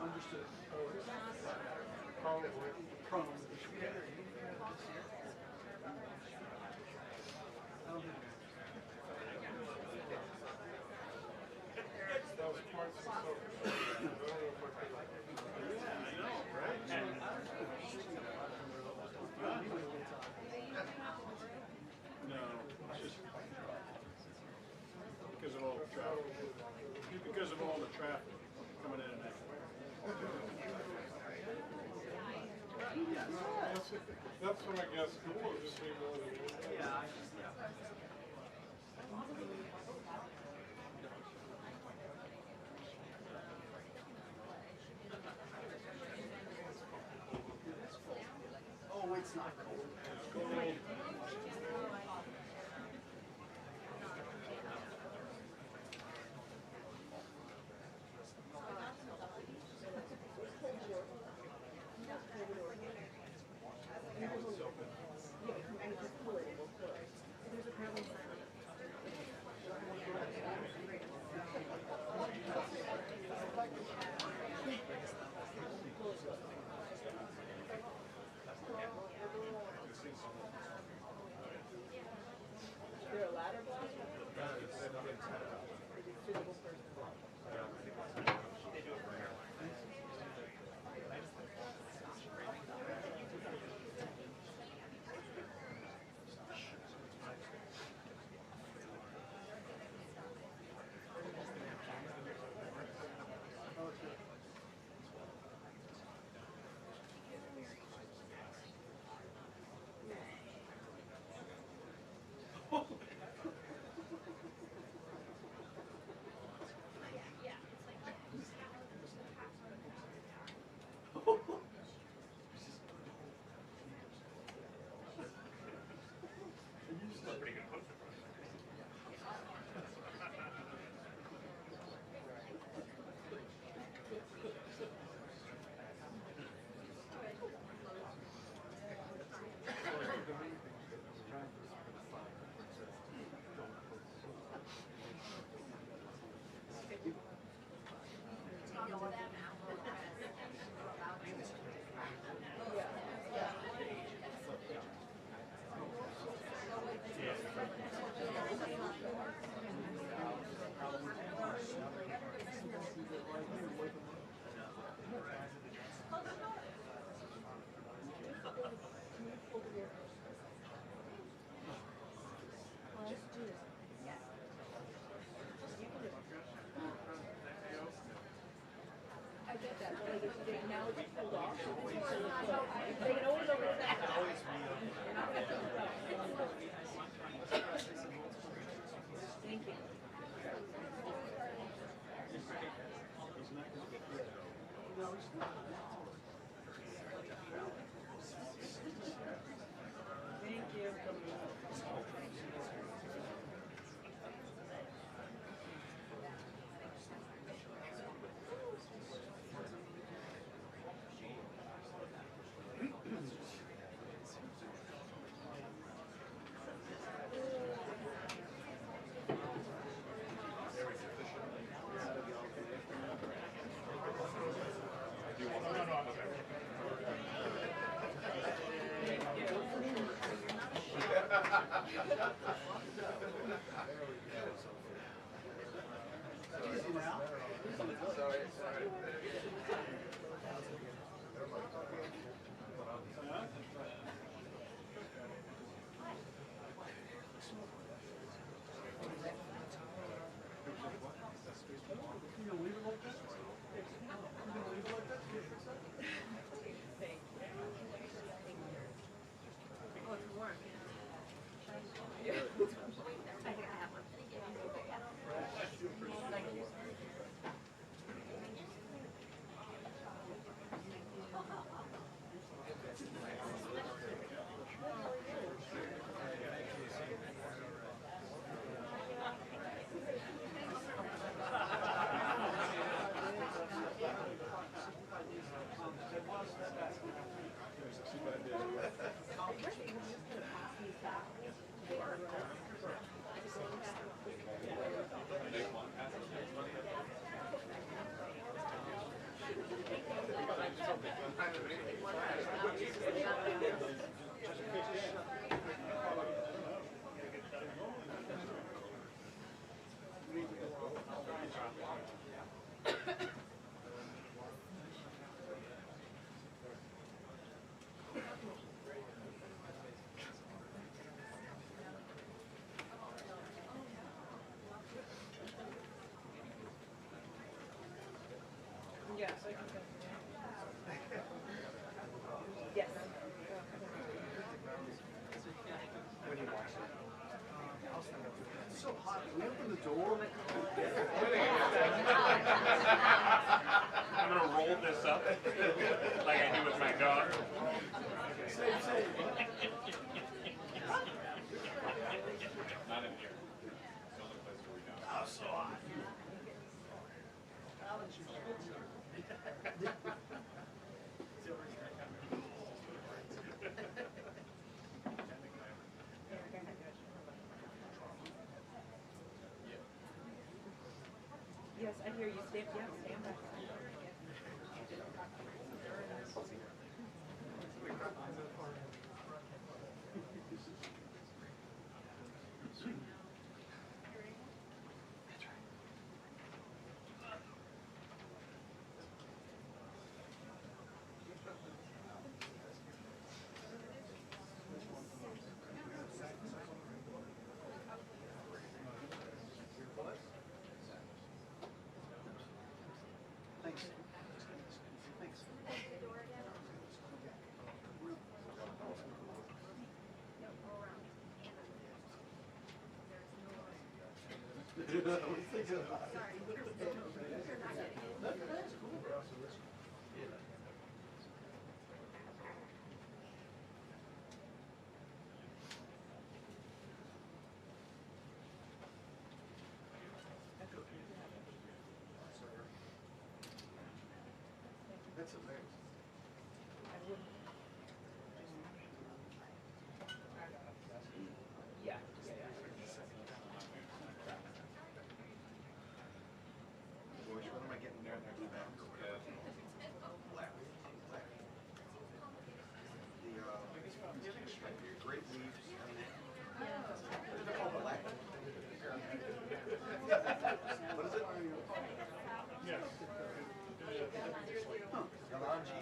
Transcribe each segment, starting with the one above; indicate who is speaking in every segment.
Speaker 1: Understood. Probably prone. That was parts of no, it's just because of all the traffic. Because of all the traffic coming in and out. That's what I guess. Yeah. Oh, it's not cold. It's cold. There a ladder block? Pretty good poster. I get that, but now it's pulled off. They can always over that. Thank you. Thank you. Yes, I can go. Yes.
Speaker 2: When you watch it. It's so hot. Can we open the door?
Speaker 3: I'm gonna roll this up like I do with my dog.
Speaker 2: Same.
Speaker 3: Not in here. It's the only place where we don't.
Speaker 2: Oh, so hot.
Speaker 1: Yes, I hear you. Stand back.
Speaker 2: Thanks. That's hilarious.
Speaker 1: Yeah.
Speaker 2: Boys, what am I getting there next back? Black. The great leaves. They're called black. What is it?
Speaker 3: Yes.
Speaker 2: Huh. Galangi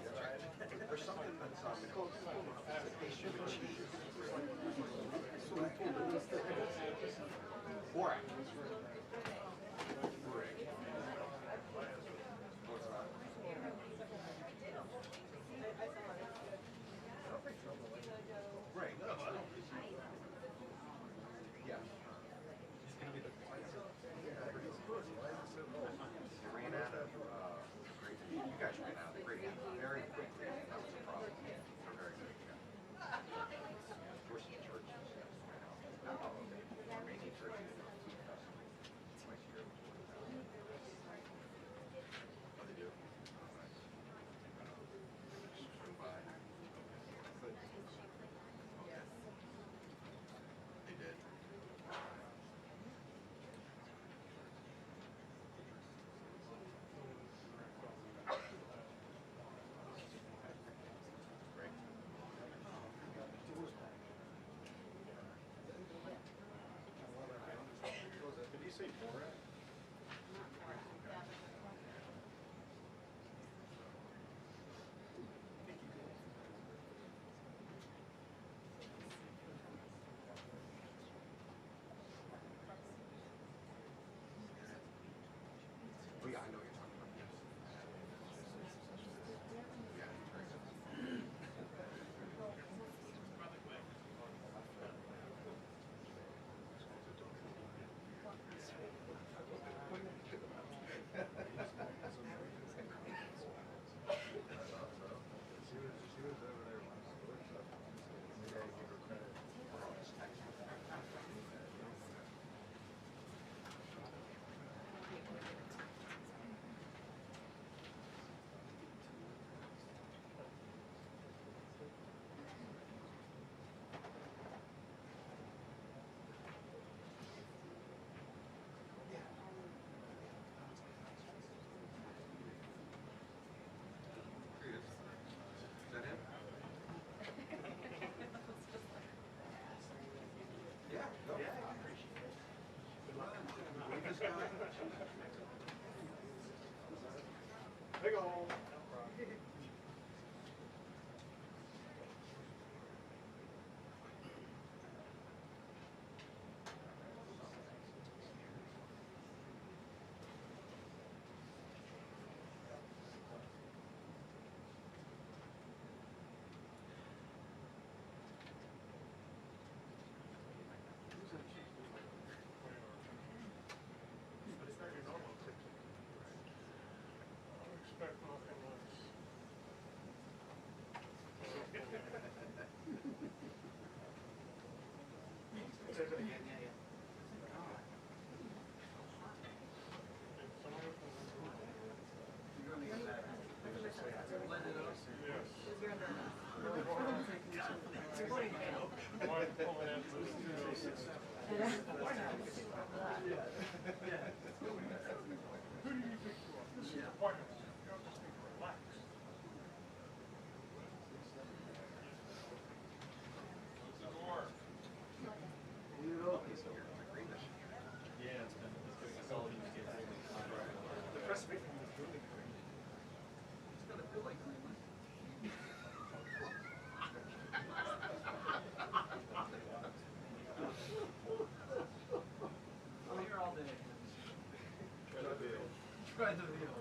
Speaker 2: Try the deal.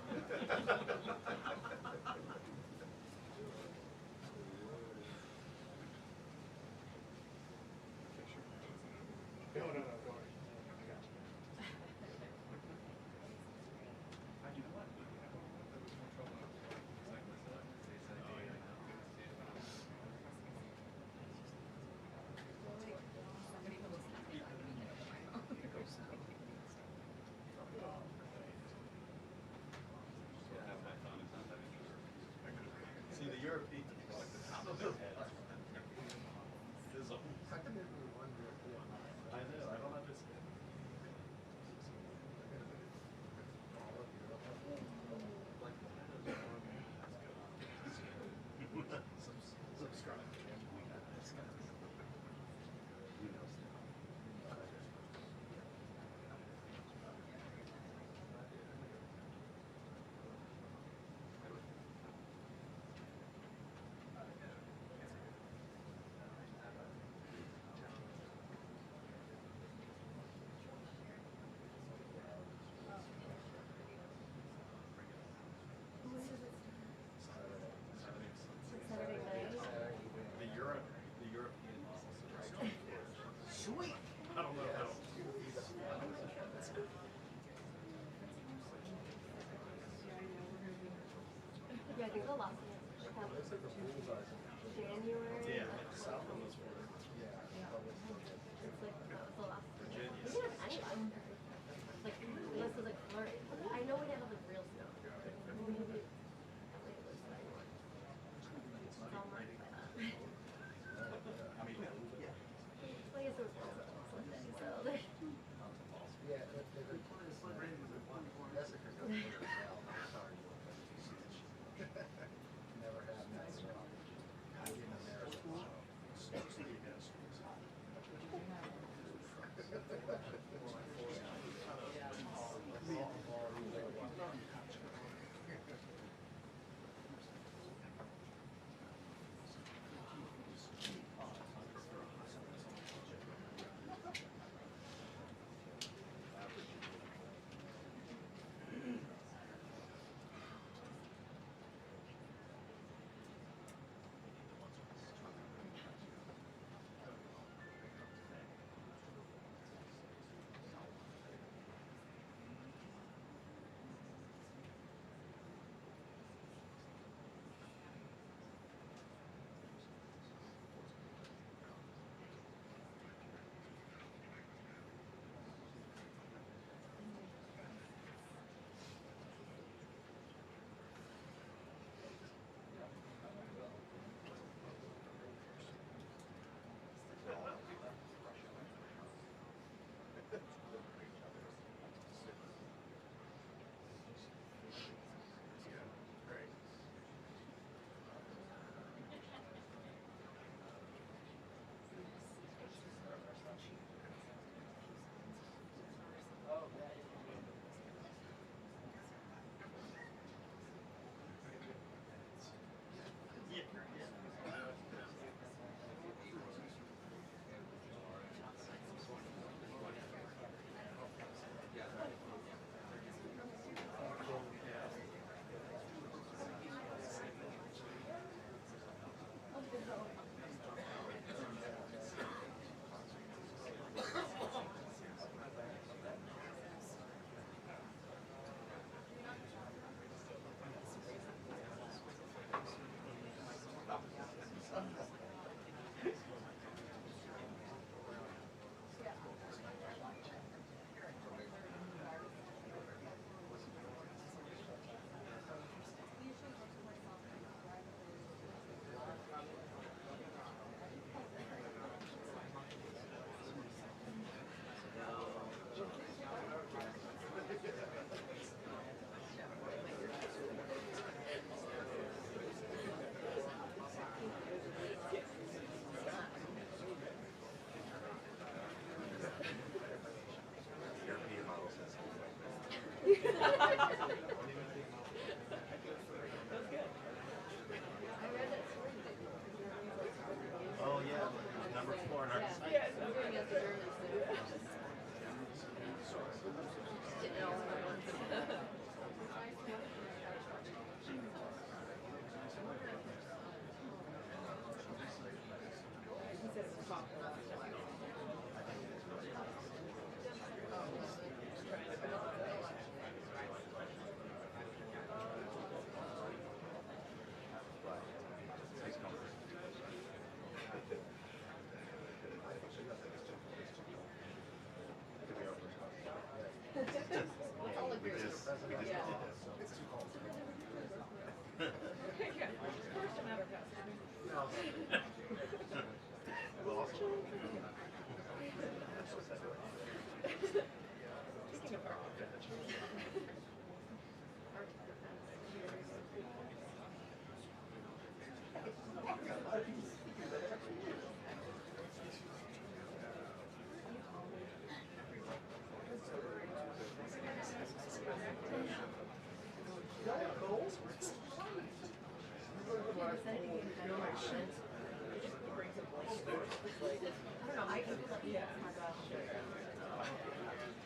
Speaker 2: No, go ahead.
Speaker 3: See, the European people like the top of their head.
Speaker 2: I can never wonder if
Speaker 3: I know, I don't understand.
Speaker 2: subscribe.
Speaker 1: Saturday night.
Speaker 3: The European models.
Speaker 2: Sweet.
Speaker 3: I don't know how.
Speaker 1: Yeah, I think the last one have January.
Speaker 3: Yeah, South one was for
Speaker 1: It's like that was the last one.
Speaker 3: Virginia.
Speaker 1: We didn't have any last year. Like unless it was like flurry. I know we didn't have like real snow. Maybe it was like one. Summer like that.
Speaker 3: I mean, yeah.
Speaker 1: Well, I guess it was also Sunday, so like.
Speaker 2: Yeah, Jessica goes to her cell. Never had that stuff. I didn't America.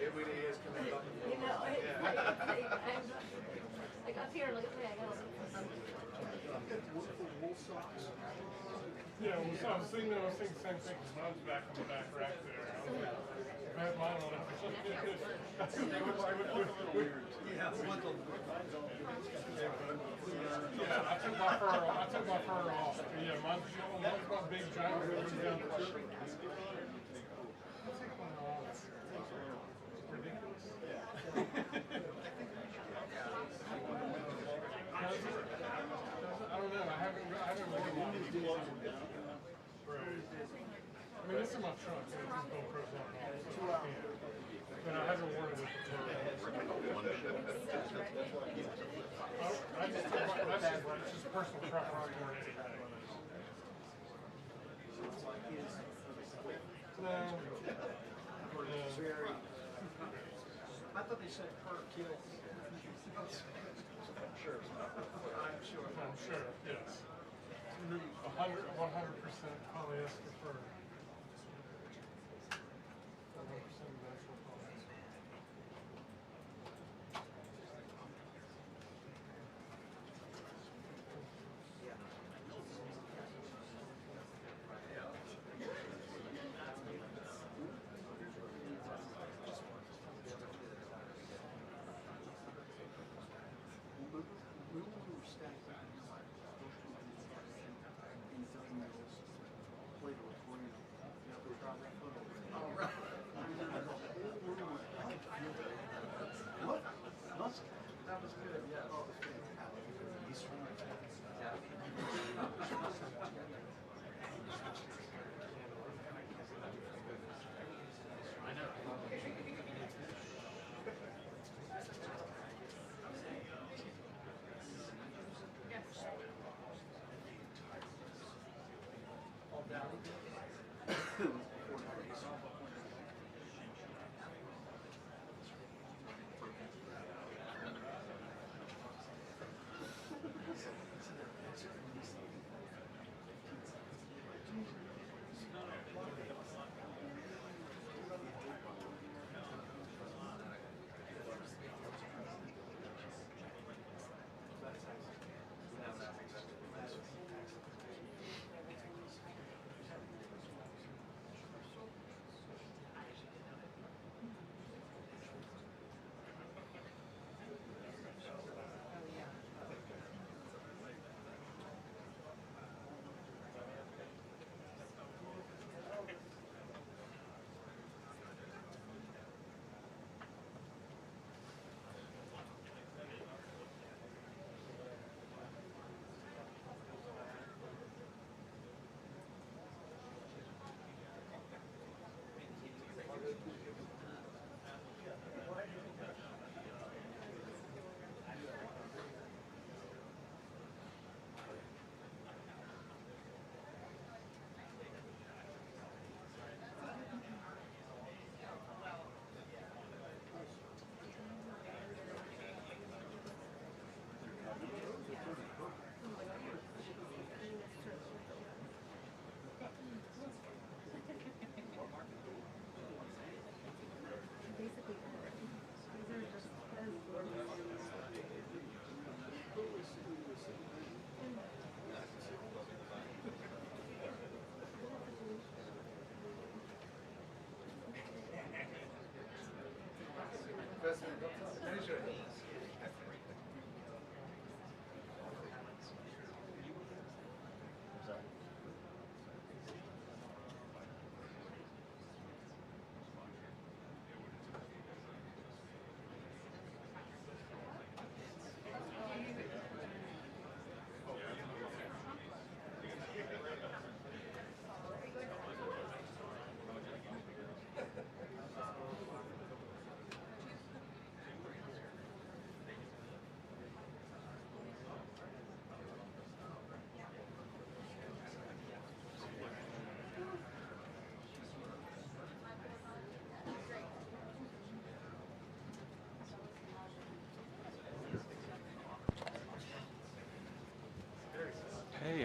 Speaker 2: It really is coming up.
Speaker 1: You know, like up here, look at me, I got
Speaker 2: Wool socks.
Speaker 4: Yeah, well, so I was thinking the same thing. Mine's back on the back rack there. I was like, if I had mine on it.
Speaker 2: They would look a little weird.
Speaker 4: Yeah, I took my fur off. But yeah, mine's my big giant goes down the shirt. I take mine off. It's ridiculous. I don't know. I haven't worn one. Right. I mean, it's in my trunk. It's just Velcro's on it. 2 hours. But I haven't worn it with the fur. I just took my, that's just personal preference more than anything. No.
Speaker 2: Very. I thought they said per kill. Sure. I'm sure.
Speaker 4: I'm sure, yes. 100% polyester fur. 100% natural polyester.
Speaker 2: We were stacked back. Played a recording.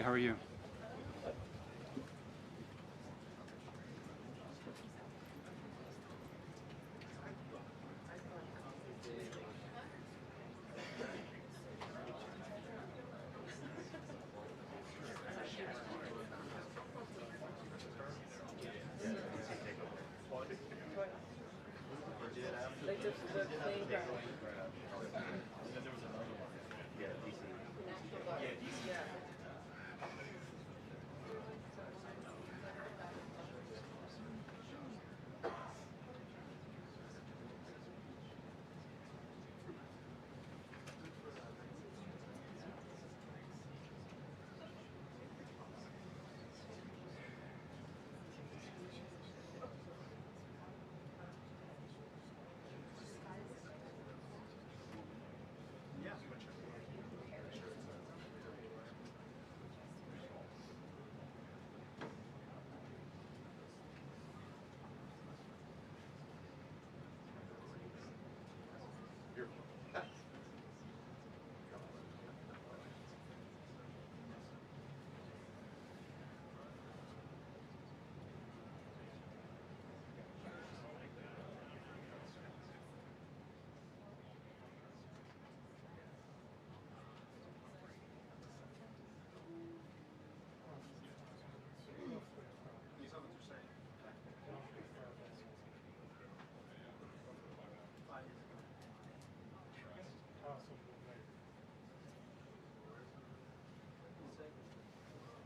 Speaker 5: How are you?
Speaker 6: They took the playground. Yeah.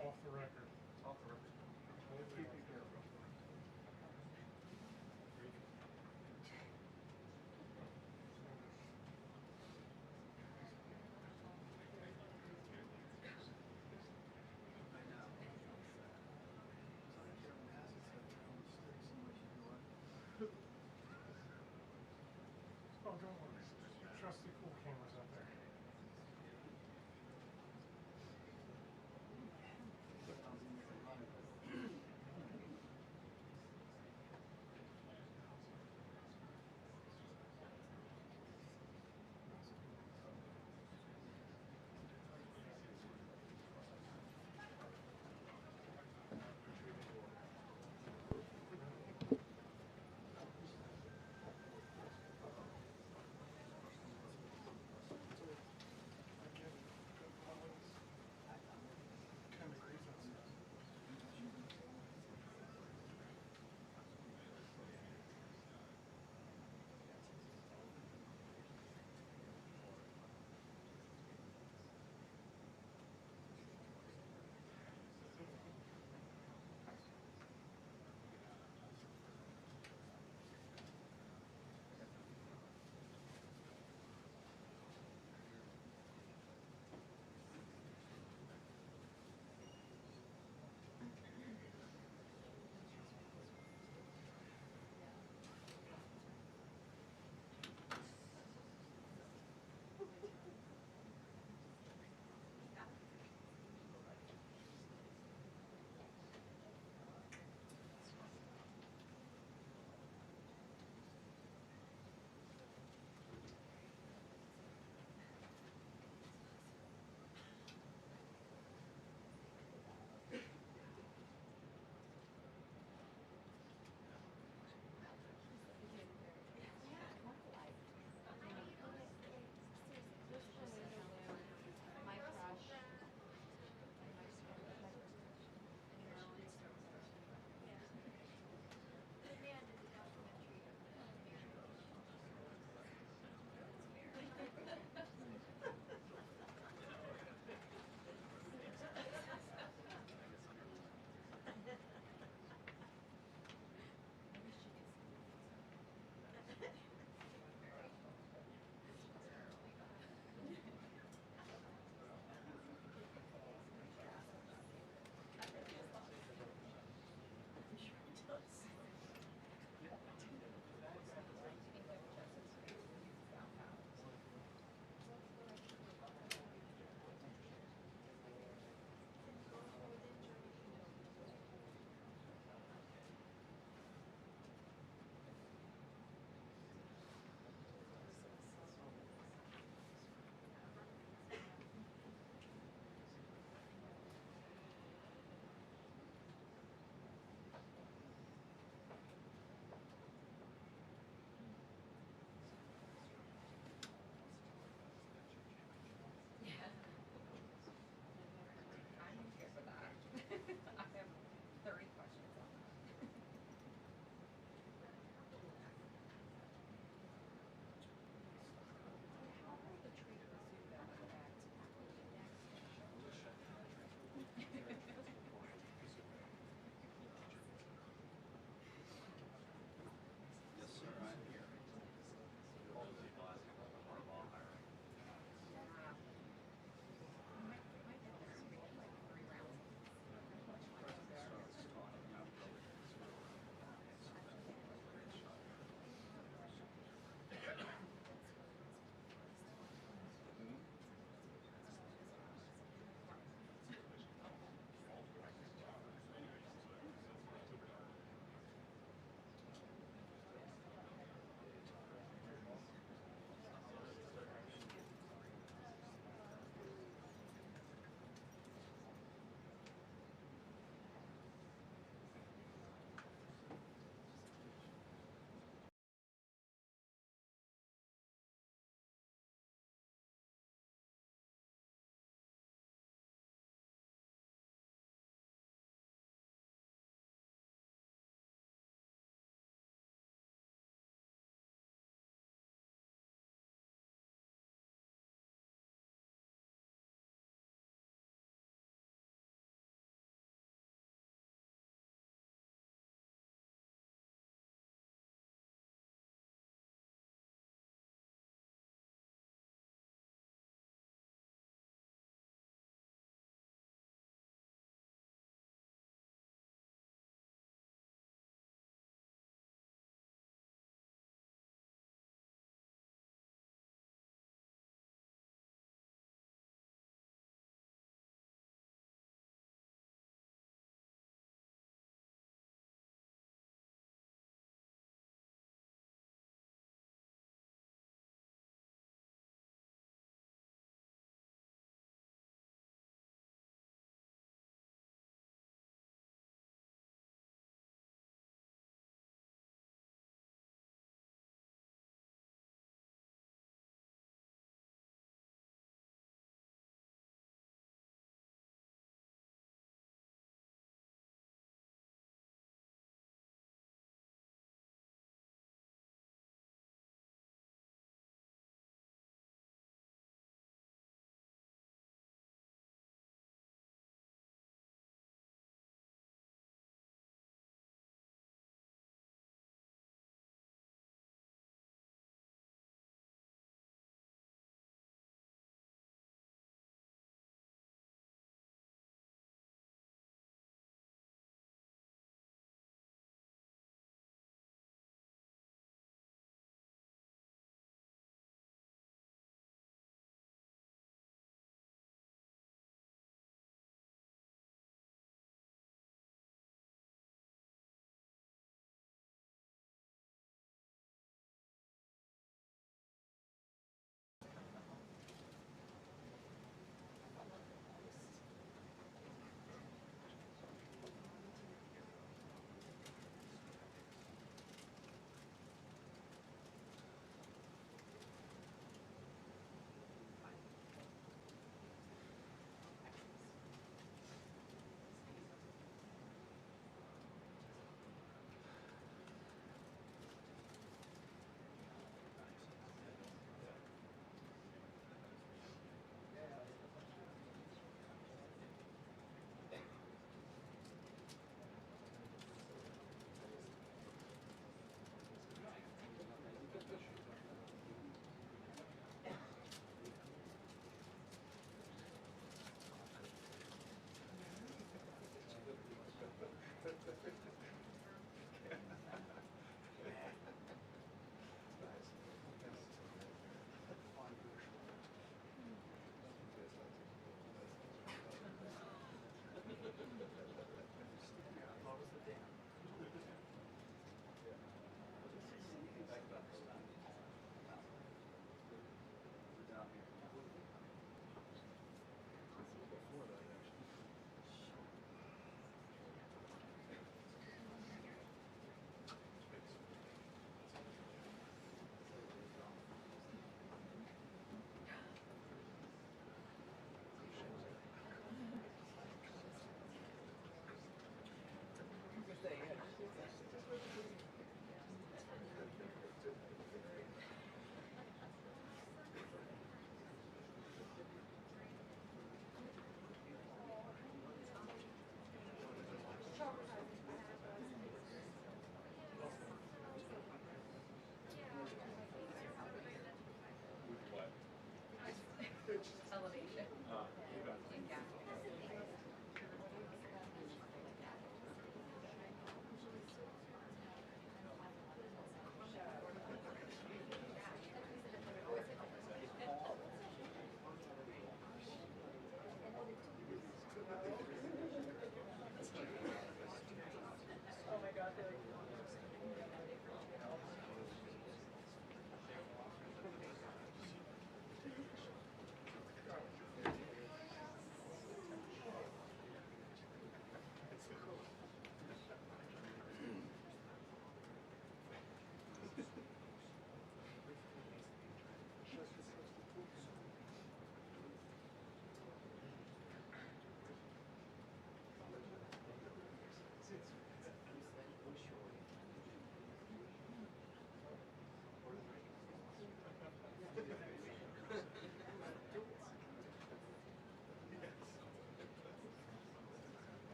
Speaker 4: Off the record. Oh, don't worry. Trusty cool cameras out there.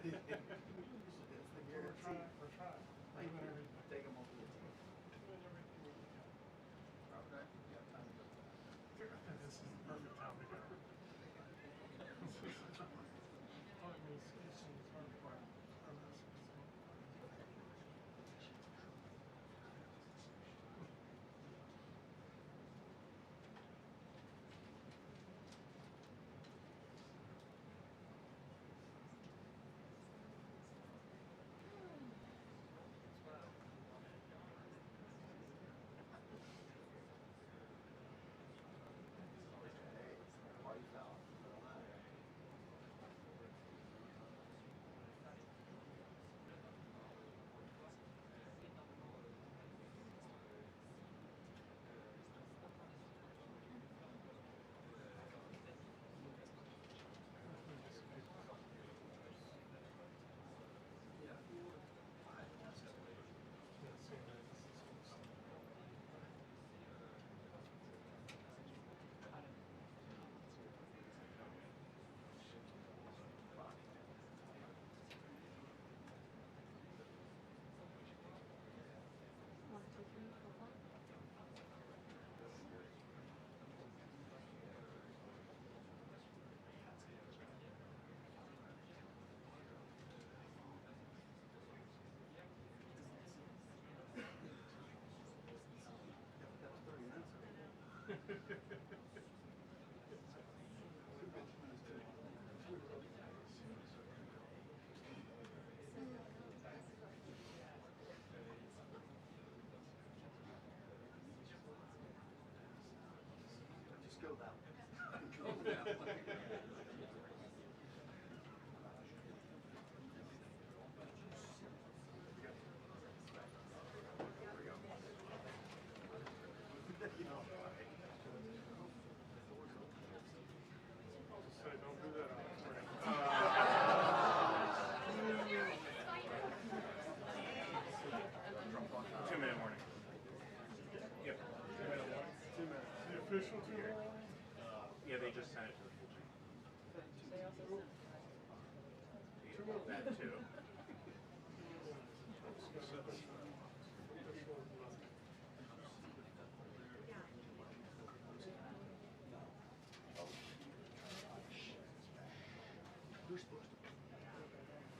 Speaker 2: It's the guarantee.
Speaker 4: We're trying.
Speaker 2: Like,
Speaker 4: Doing everything.
Speaker 2: take them over the team.
Speaker 4: Doing everything we can.
Speaker 2: Okay. Yeah, time to go.
Speaker 4: This is the perfect time to go. Part of me is seeing the hard part. Part of this is
Speaker 2: Party foul.
Speaker 1: One, two, three, four, five.
Speaker 2: That was 30 minutes ago. Just go that way. Go that way. You know,
Speaker 4: Say, don't do that.
Speaker 3: Two-minute warning. Yep.
Speaker 4: 2 minutes. The official 2 minute warning?
Speaker 3: Yeah, they just sent it to the full chief.
Speaker 6: They also sent
Speaker 3: That too.
Speaker 2: you're supposed to.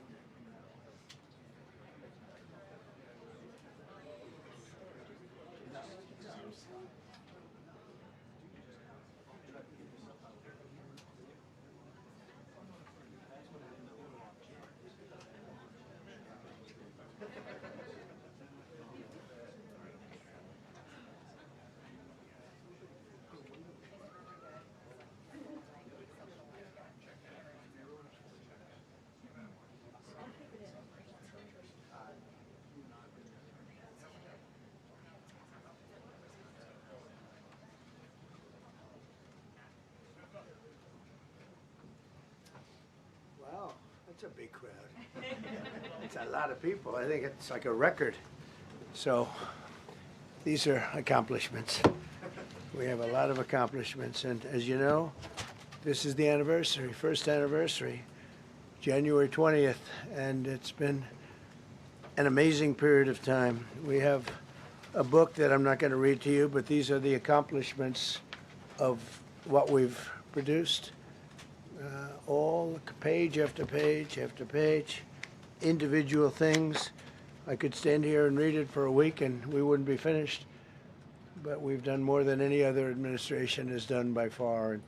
Speaker 5: Wow, that's a big crowd. It's a lot of people. I think it's like a record. So these are accomplishments. We have a lot of accomplishments. And as you know, this is the anniversary, first anniversary, January 20th. And it's been an amazing period of time. We have a book that I'm not going to read to you, but these are the accomplishments of what we've produced. All page after page after page, individual things. I could stand here and read it for a week and we wouldn't be finished. But we've done more than any other administration has done by far in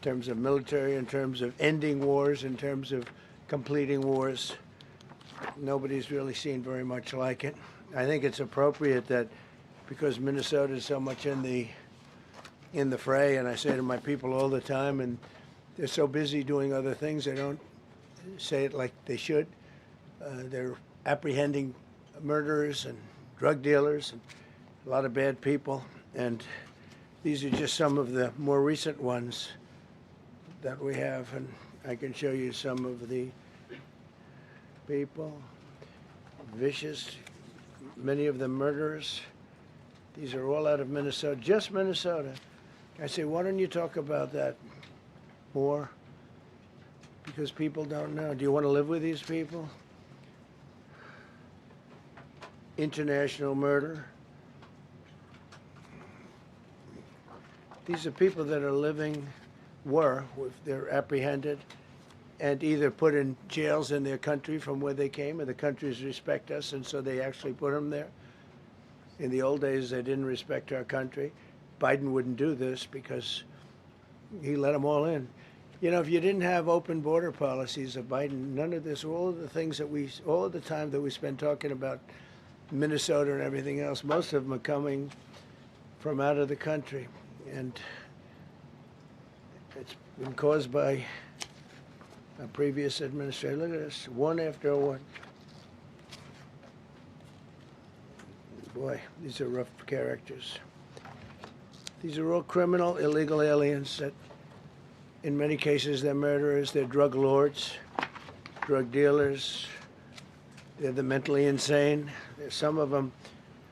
Speaker 5: terms of military, in terms of ending wars, in terms of completing wars. Nobody's really seen very much like it. I think it's appropriate that because Minnesota is so much in the fray, and I say to my people all the time, and they're so busy doing other things, they don't say it like they should. They're apprehending murderers and drug dealers and a lot of bad people. And these are just some of the more recent ones that we have. And I can show you some of the people. Vicious, many of them murderers. These are all out of Minnesota, just Minnesota. I say, why don't you talk about that more? because people don't know. Do you want to live with these people? International murder. These are people that are living, they're apprehended and either put in jails in their country from where they came, and the countries respect us, and so they actually put them there. In the old days, they didn't respect our country. Biden wouldn't do this because he let them all in. You know, if you didn't have open border policies of Biden, none of this, all of the things that all of the time that we spend talking about Minnesota and everything else, most of them are coming from out of the country. And it's been caused by a previous administration. Look at this, one after one. Boy, these are rough characters. These are all criminal, illegal aliens that, in many cases, they're murderers, they're drug lords, drug dealers, they're the mentally insane. There's some of them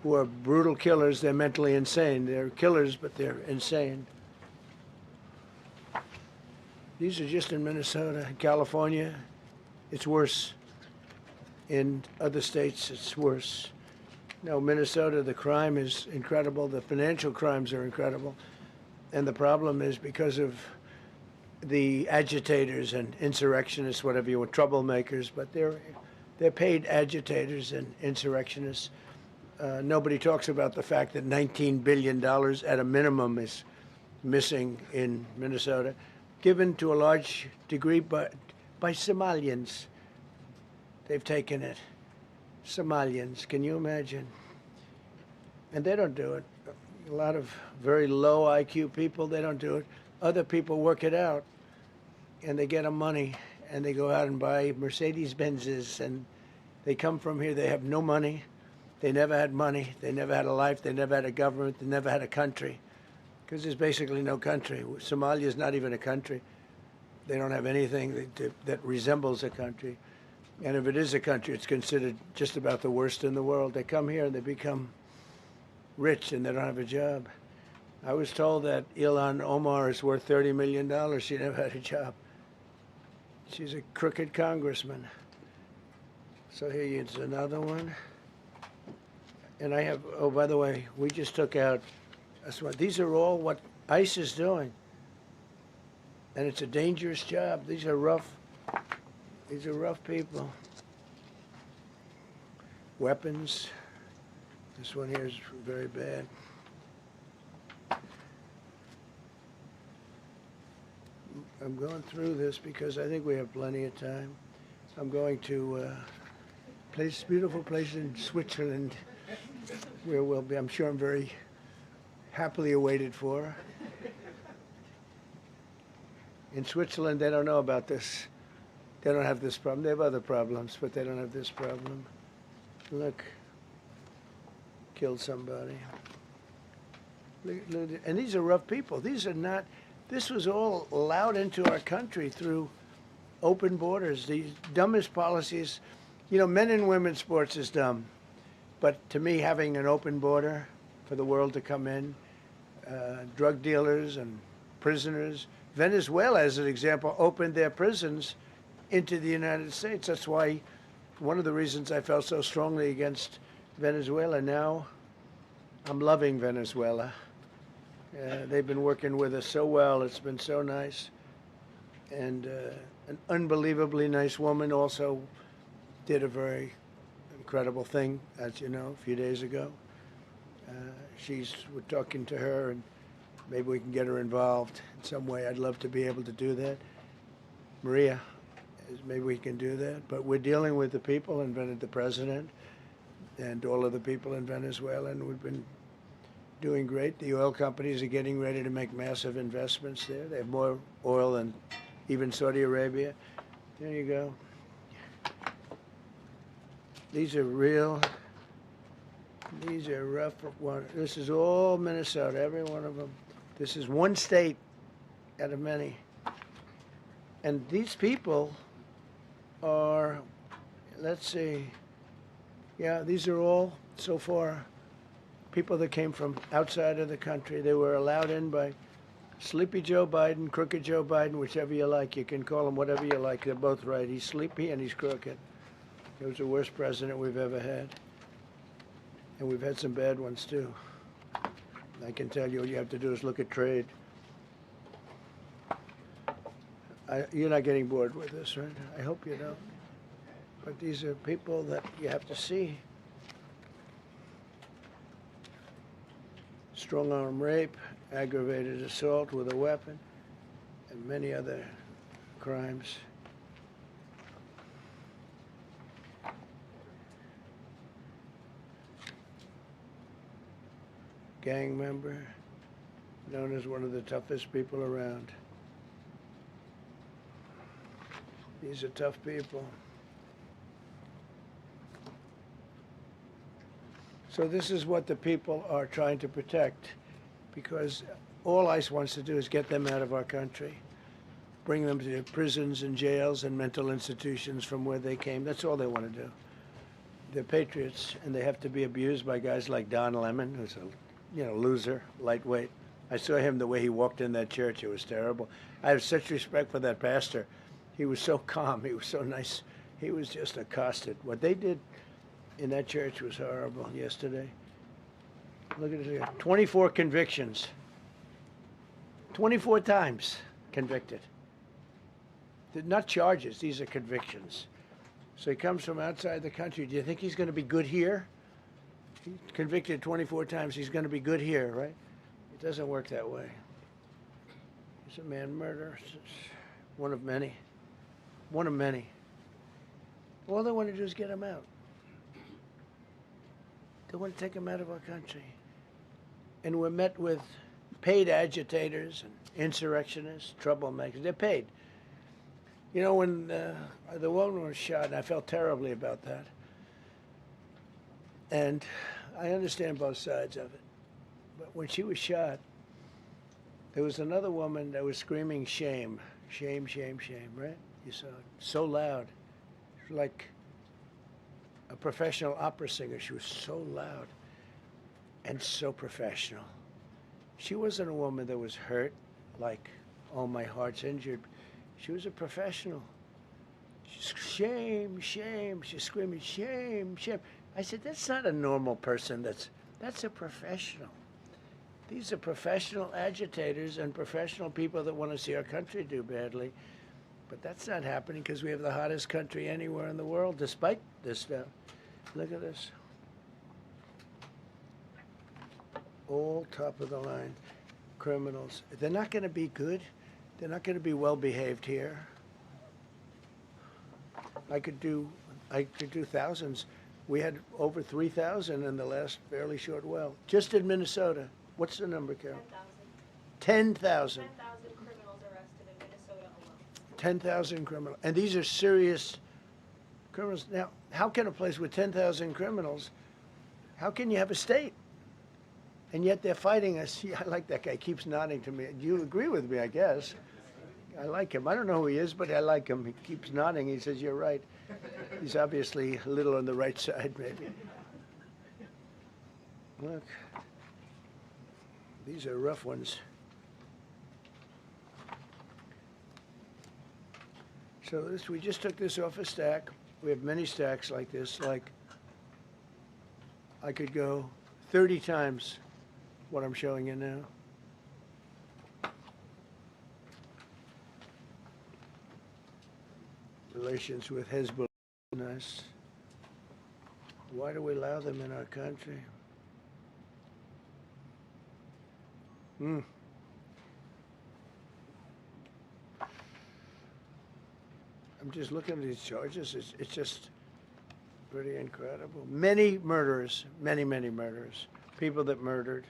Speaker 5: who are brutal killers, they're mentally insane. They're killers, but they're insane. These are just in Minnesota. In California, it's worse. In other states, it's worse. No, Minnesota, the crime is incredible. The financial crimes are incredible. And the problem is because of the agitators and insurrectionists, whatever you want, troublemakers, but they're paid agitators and insurrectionists. Nobody talks about the fact that $19 billion at a minimum is missing in Minnesota, given to a large degree by Somalians. They've taken it. Somalians, can you imagine? And they don't do it. A lot of very low IQ people, they don't do it. Other people work it out, and they get them money, and they go out and buy Mercedes-Benzes, and they come from here, they have no money. They never had money. They never had a life. They never had a government. They never had a country, because there's basically no country. Somalia is not even a country. They don't have anything that resembles a country. And if it is a country, it's considered just about the worst in the world. They come here and they become rich and they don't have a job. I was told that Ilhan Omar is worth $30 million. She never had a job. She's a crooked congressman. So here is another one. And I have, oh, by the way, we just took out, these are all what ICE is doing. And it's a dangerous job. These are rough people. Weapons. This one here is very bad. I'm going through this because I think we have plenty of time. I'm going to beautiful place in Switzerland where we'll be, I'm sure I'm very happily awaited for. In Switzerland, they don't know about this. They don't have this problem. They have other problems, but they don't have this problem. Look, killed somebody. Look, and these are rough people. These are not, this was all allowed into our country through open borders. The dumbest policies, you know, men and women's sports is dumb. But to me, having an open border for the world to come in, drug dealers and prisoners, Venezuela, as an example, opened their prisons into the United States. That's why one of the reasons I felt so strongly against Venezuela. Now I'm loving Venezuela. They've been working with us so well. It's been so nice. And an unbelievably nice woman also did a very incredible thing, as you know, a few days ago. We're talking to her, and maybe we can get her involved in some way. I'd love to be able to do that. Maria, maybe we can do that. But we're dealing with the people and the president and all of the people in Venezuela, and we've been doing great. The oil companies are getting ready to make massive investments there. They have more oil than even Saudi Arabia. There you go. These are rough ones. This is all Minnesota, every one of them. This is one state out of many. And these people are, let's see, yeah, these are all, so far, people that came from outside of the country. They were allowed in by Sleepy Joe Biden, Crooked Joe Biden, whichever you like. You can call him whatever you like. They're both right. He's sleepy and he's crooked. He was the worst president we've ever had. And we've had some bad ones, too. I can tell you all you have to do is look at trade. You're not getting bored with this, right? I hope you don't. But these are people that you have to see. Strong arm rape, aggravated assault with a weapon, and many other crimes. Gang member, known as one of the toughest people around. These are tough people. So this is what the people are trying to protect, because all ICE wants to do is get them out of our country, bring them to prisons and jails and mental institutions from where they came. That's all they want to do. They're patriots, and they have to be abused by guys like Don Lemon, who's a loser, lightweight. I saw him the way he walked in that church. It was terrible. I have such respect for that pastor. He was so calm. He was so nice. He was just accosted. What they did in that church was horrible yesterday. Look at it here. 24 convictions. 24 times convicted. They're not charges. These are convictions. So he comes from outside the country. Do you think he's going to be good here? He's convicted 24 times. He's going to be good here, right? It doesn't work that way. He's a man murderer. One of many. One of many. All they want to do is get him out. They want to take him out of our country. And we're met with paid agitators and insurrectionists, troublemakers. They're paid. You know, when the woman was shot, and I felt terribly about that. And I understand both sides of it. But when she was shot, there was another woman that was screaming shame, shame, shame, shame, right? You saw it. So loud. Like a professional opera singer. She was so loud and so professional. She wasn't a woman that was hurt, like, oh, my heart's injured. She was a professional. She's shame, shame. She's screaming, shame, shame. I said, that's not a normal person. That's a professional. These are professional agitators and professional people that want to see our country do badly. But that's not happening because we have the hottest country anywhere in the world, despite this stuff. Look at this. All top of the line criminals. They're not going to be good. They're not going to be well behaved here. I could do thousands. We had over 3,000 in the last fairly short while. Just in Minnesota. What's the number, Carol?
Speaker 1: 10,000.
Speaker 5: 10,000.
Speaker 1: 10,000 criminals arrested in Minnesota alone.
Speaker 5: 10,000 criminals. And these are serious criminals. Now, how can a place with 10,000 criminals, how can you have a state? And yet they're fighting us. Yeah, I like that guy. Keeps nodding to me. You agree with me, I guess. I like him. I don't know who he is, but I like him. He keeps nodding. He says, you're right. He's obviously a little on the right side, maybe. Look. These are rough ones. So we just took this off a stack. We have many stacks like this. Like, I could go 30 times what I'm showing you now. Relations with Hezbollah. Nice. Why do we allow them in our country? I'm just looking at these charges. It's just pretty incredible. Many murderers, many, many murderers. People that murdered.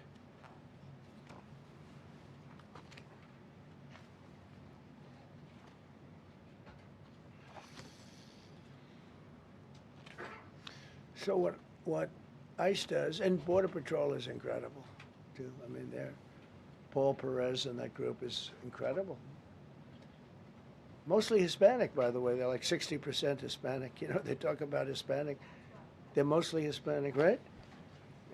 Speaker 5: So what ICE does, and Border Patrol is incredible, too. I mean, Paul Perez and that group is incredible. Mostly Hispanic, by the way. They're like 60% Hispanic. You know, they talk about Hispanic. They're mostly Hispanic, right?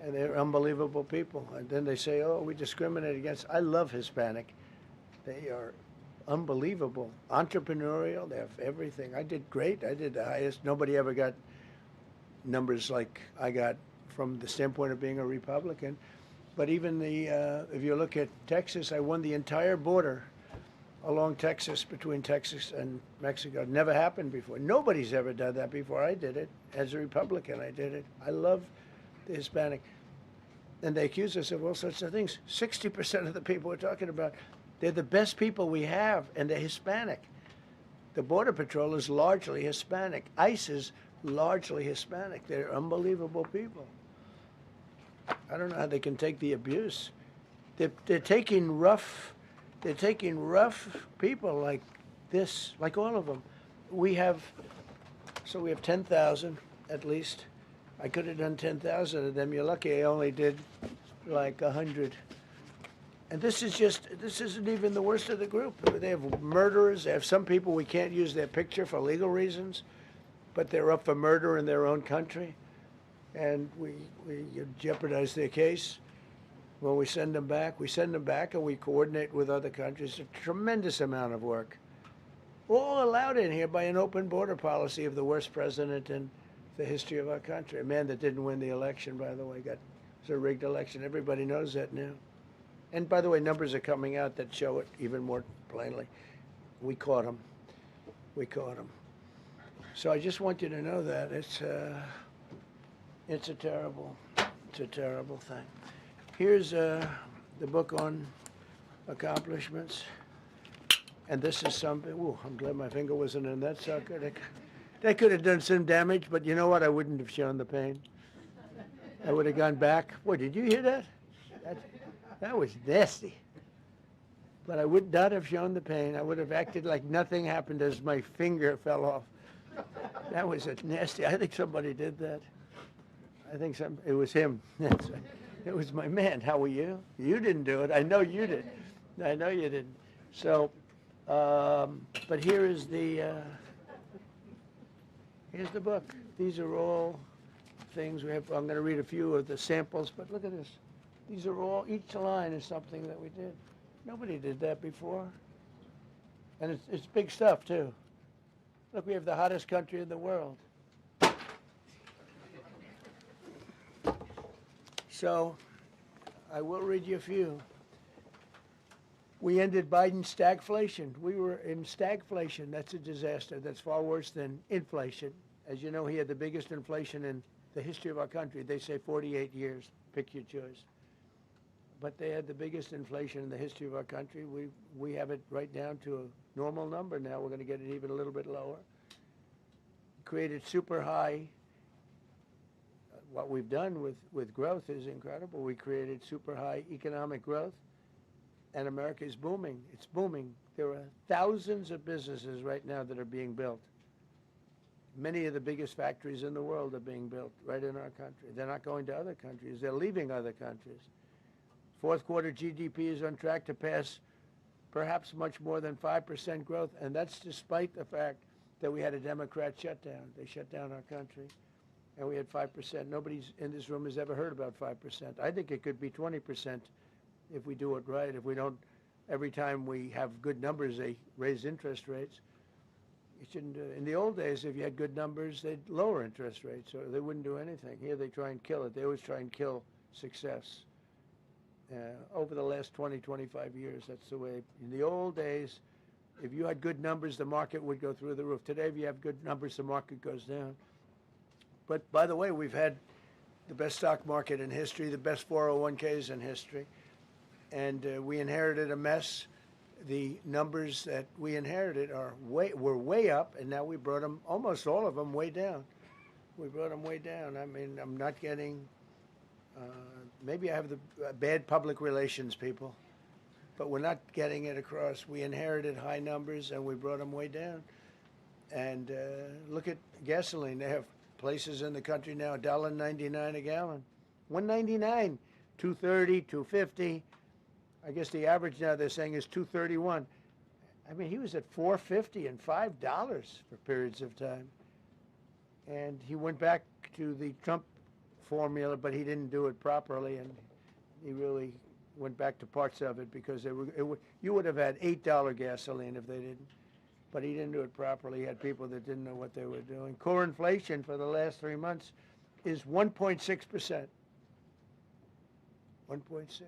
Speaker 5: And they're unbelievable people. And then they say, oh, we discriminate against. I love Hispanic. They are unbelievable, entrepreneurial. They have everything. I did great. I did the highest. Nobody ever got numbers like I got from the standpoint of being a Republican. But even if you look at Texas, I won the entire border along Texas, between Texas and Mexico. It never happened before. Nobody's ever done that before. I did it as a Republican. I did it. I love the Hispanic. And they accuse us of all sorts of things. 60% of the people we're talking about, they're the best people we have, and they're Hispanic. The Border Patrol is largely Hispanic. ICE is largely Hispanic. They're unbelievable people. I don't know how they can take the abuse. They're taking rough people like this, like all of them. We have 10,000 at least. I could have done 10,000 of them. You're lucky I only did like 100. And this isn't even the worst of the group. They have murderers. They have some people we can't use their picture for legal reasons, but they're up for murder in their own country. And we jeopardize their case. When we send them back and we coordinate with other countries. A tremendous amount of work. All allowed in here by an open border policy of the worst president in the history of our country. A man that didn't win the election, by the way, it was a rigged election. Everybody knows that now. And by the way, numbers are coming out that show it even more plainly. We caught him. So I just want you to know that it's a terrible thing. Here's the book on accomplishments. And this is something, I'm glad my finger wasn't in that sucker. That could have done some damage, but you know what? I wouldn't have shown the pain. I would have gone back. Boy, did you hear that? That was nasty. But I would not have shown the pain. I would have acted like nothing happened as my finger fell off. That was a nasty. I think somebody did that. It was him. It was my man. How were you? You didn't do it. I know you did. I know you didn't. So, but here's the book. These are all things we have. I'm going to read a few of the samples, but look at this. These are all, each line is something that we did. Nobody did that before. And it's big stuff, too. Look, we have the hottest country in the world. So, I will read you a few. We ended Biden's stagflation. We were in stagflation. That's a disaster. That's far worse than inflation. As you know, he had the biggest inflation in the history of our country. They say 48 years. Pick your choice. But they had the biggest inflation in the history of our country. We have it right down to a normal number now. We're going to get it even a little bit lower. Created super high. What we've done with growth is incredible. We created super high economic growth, and America is booming. It's booming. There are thousands of businesses right now that are being built. Many of the biggest factories in the world are being built right in our country. They're not going to other countries. They're leaving other countries. Fourth quarter GDP is on track to pass perhaps much more than 5% growth, and that's despite the fact that we had a Democrat shutdown. They shut down our country, and we had 5%. Nobody in this room has ever heard about 5%. I think it could be 20% if we do it right. If we don't, every time we have good numbers, they raise interest rates. You shouldn't do it. In the old days, if you had good numbers, they'd lower interest rates, or they wouldn't do anything. Here, they try and kill it. They always try and kill success. Over the last 20, 25 years, that's the way. In the old days, if you had good numbers, the market would go through the roof. Today, if you have good numbers, the market goes down. But by the way, we've had the best stock market in history, the best 401ks in history, and we inherited a mess. The numbers that we inherited were way up, and now we brought them, almost all of them, way down. We brought them way down. I mean, I'm not getting. Maybe I have the bad public relations people, but we're not getting it across. We inherited high numbers, and we brought them way down. And look at gasoline. They have places in the country now, $1.99 a gallon. $1.99, $2.30, $2.50. I guess the average now they're saying is $2.31. I mean, he was at $4.50 and $5 for periods of time. And he went back to the Trump formula, but he didn't do it properly, and he really went back to parts of it because you would have had $8 gasoline if they didn't. But he didn't do it properly. He had people that didn't know what they were doing. Core inflation for the last 3 months is 1.6%. 1.6.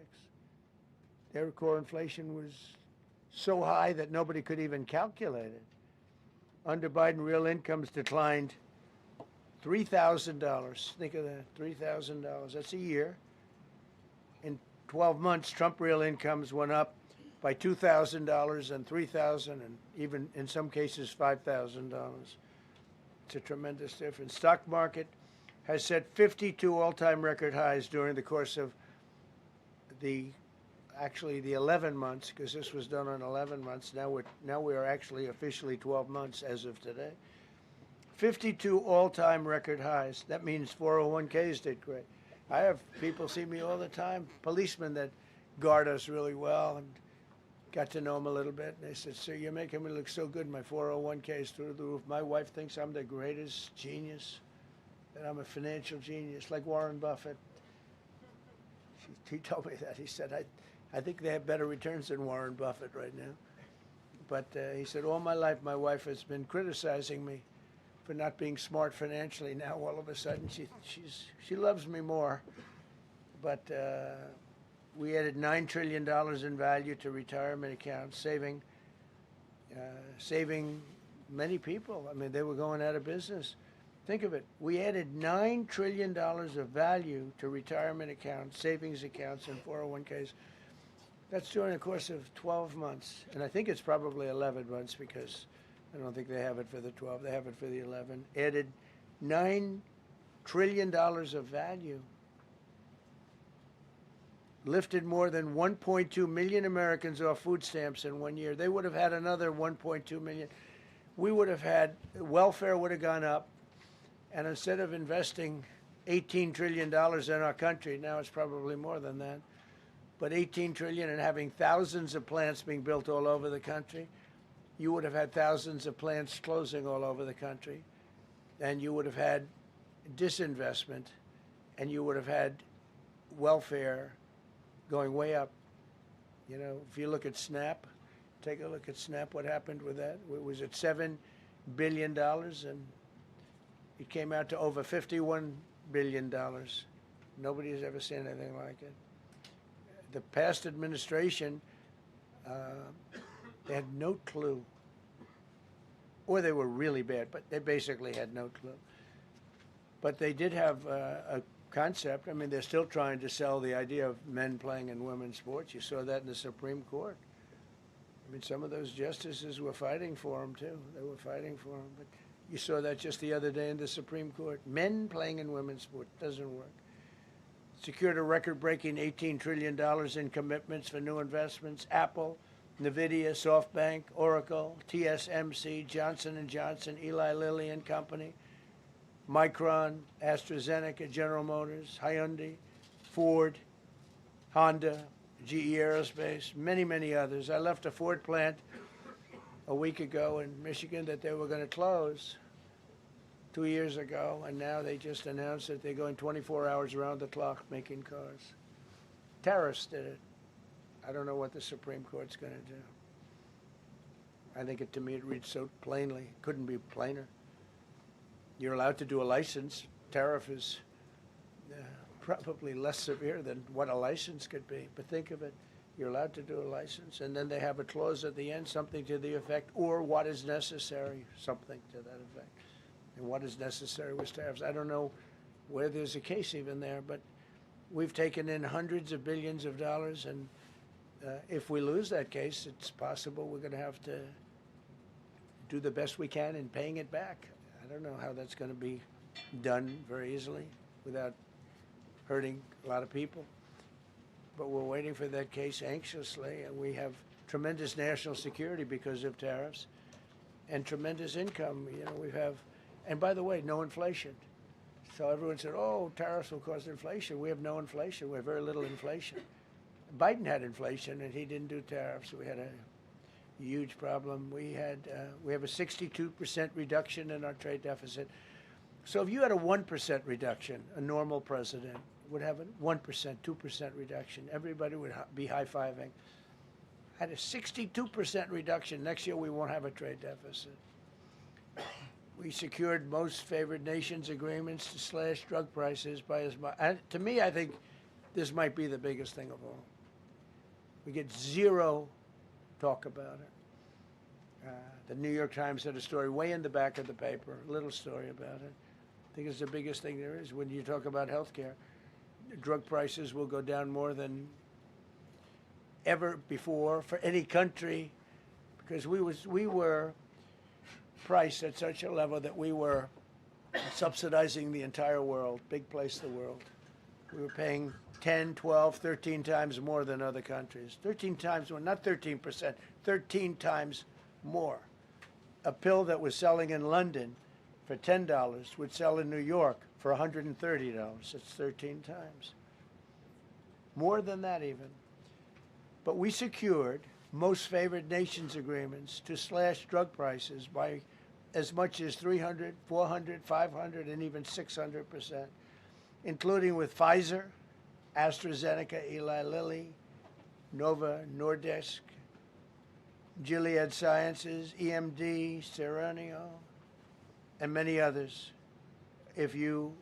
Speaker 5: Their core inflation was so high that nobody could even calculate it. Under Biden, real incomes declined $3,000. Think of that, $3,000. That's a year. In 12 months, Trump real incomes went up by $2,000 and $3,000 and even in some cases $5,000. It's a tremendous difference. Stock market has set 52 all-time record highs during the course of the 11 months, because this was done on 11 months. Now we are actually officially 12 months as of today. 52 all-time record highs. That means 401ks did great. I have people see me all the time, policemen that guard us really well, and got to know them a little bit. And they said, "Sir, you're making me look so good. My 401k is through the roof. My wife thinks I'm the greatest genius, that I'm a financial genius, like Warren Buffett." He told me that. He said, I think they have better returns than Warren Buffett right now. But he said, all my life, my wife has been criticizing me for not being smart financially. Now, all of a sudden, she loves me more. But we added $9 trillion in value to retirement accounts, saving many people. I mean, they were going out of business. Think of it. We added $9 trillion of value to retirement accounts, savings accounts, and 401ks. That's during the course of 12 months. And I think it's probably 11 months because I don't think they have it for the 12. They have it for the 11. Added $9 trillion of value. Lifted more than 1.2 million Americans off food stamps in 1 year. They would have had another 1.2 million. We would have had, welfare would have gone up. And instead of investing $18 trillion in our country, now it's probably more than that, but $18 trillion and having thousands of plants being built all over the country, you would have had thousands of plants closing all over the country, and you would have had disinvestment, and you would have had welfare going way up. You know, if you look at SNAP, take a look at SNAP, what happened with that? It was at $7 billion, and it came out to over $51 billion. Nobody has ever seen anything like it. The past administration, they had no clue. Or they were really bad, but they basically had no clue. But they did have a concept. I mean, they're still trying to sell the idea of men playing in women's sports. You saw that in the Supreme Court. I mean, some of those justices were fighting for them, too. They were fighting for them. But you saw that just the other day in the Supreme Court. Men playing in women's sport doesn't work. Secured a record-breaking $18 trillion in commitments for new investments. Apple, NVIDIA, SoftBank, Oracle, TSMC, Johnson & Johnson, Eli Lilly and Company, Micron, AstraZeneca, General Motors, Hyundai, Ford, Honda, GE Aerospace, many, many others. I left a Ford plant a week ago in Michigan that they were going to close 2 years ago, and now they just announced that they're going 24 hours around the clock making cars. Tariffs did it. I don't know what the Supreme Court's going to do. I think to me it reads so plainly. Couldn't be plainer. You're allowed to do a license. Tariff is probably less severe than what a license could be. But think of it. You're allowed to do a license, and then they have a clause at the end, something to the effect, or what is necessary, something to that effect. And what is necessary with tariffs. I don't know where there's a case even there, but we've taken in hundreds of billions of dollars, and if we lose that case, it's possible we're going to have to do the best we can in paying it back. I don't know how that's going to be done very easily without hurting a lot of people. But we're waiting for that case anxiously, and we have tremendous national security because of tariffs and tremendous income. You know, we have, and by the way, no inflation. So everyone said, oh, tariffs will cause inflation. We have no inflation. We have very little inflation. Biden had inflation, and he didn't do tariffs. We had a huge problem. We have a 62% reduction in our trade deficit. So if you had a 1% reduction, a normal president, would have a 1%, 2% reduction. Everybody would be high-fiving. Had a 62% reduction. Next year we won't have a trade deficit. We secured most favored nations agreements to slash drug prices by as much. And to me, I think this might be the biggest thing of all. We get zero talk about it. The New York Times had a story way in the back of the paper, a little story about it. I think it's the biggest thing there is when you talk about healthcare. Drug prices will go down more than ever before for any country because we were priced at such a level that we were subsidizing the entire world, big place in the world. We were paying 10, 12, 13 times more than other countries. 13 times more, not 13%, 13 times more. A pill that was selling in London for $10 would sell in New York for $130. It's 13 times. More than that even. But we secured most favored nations agreements to slash drug prices by as much as 300, 400, 500, and even 600%, including with Pfizer, AstraZeneca, Eli Lilly, Nova Nordisk, Gilead Sciences, EMD, Serenio, and many others. If you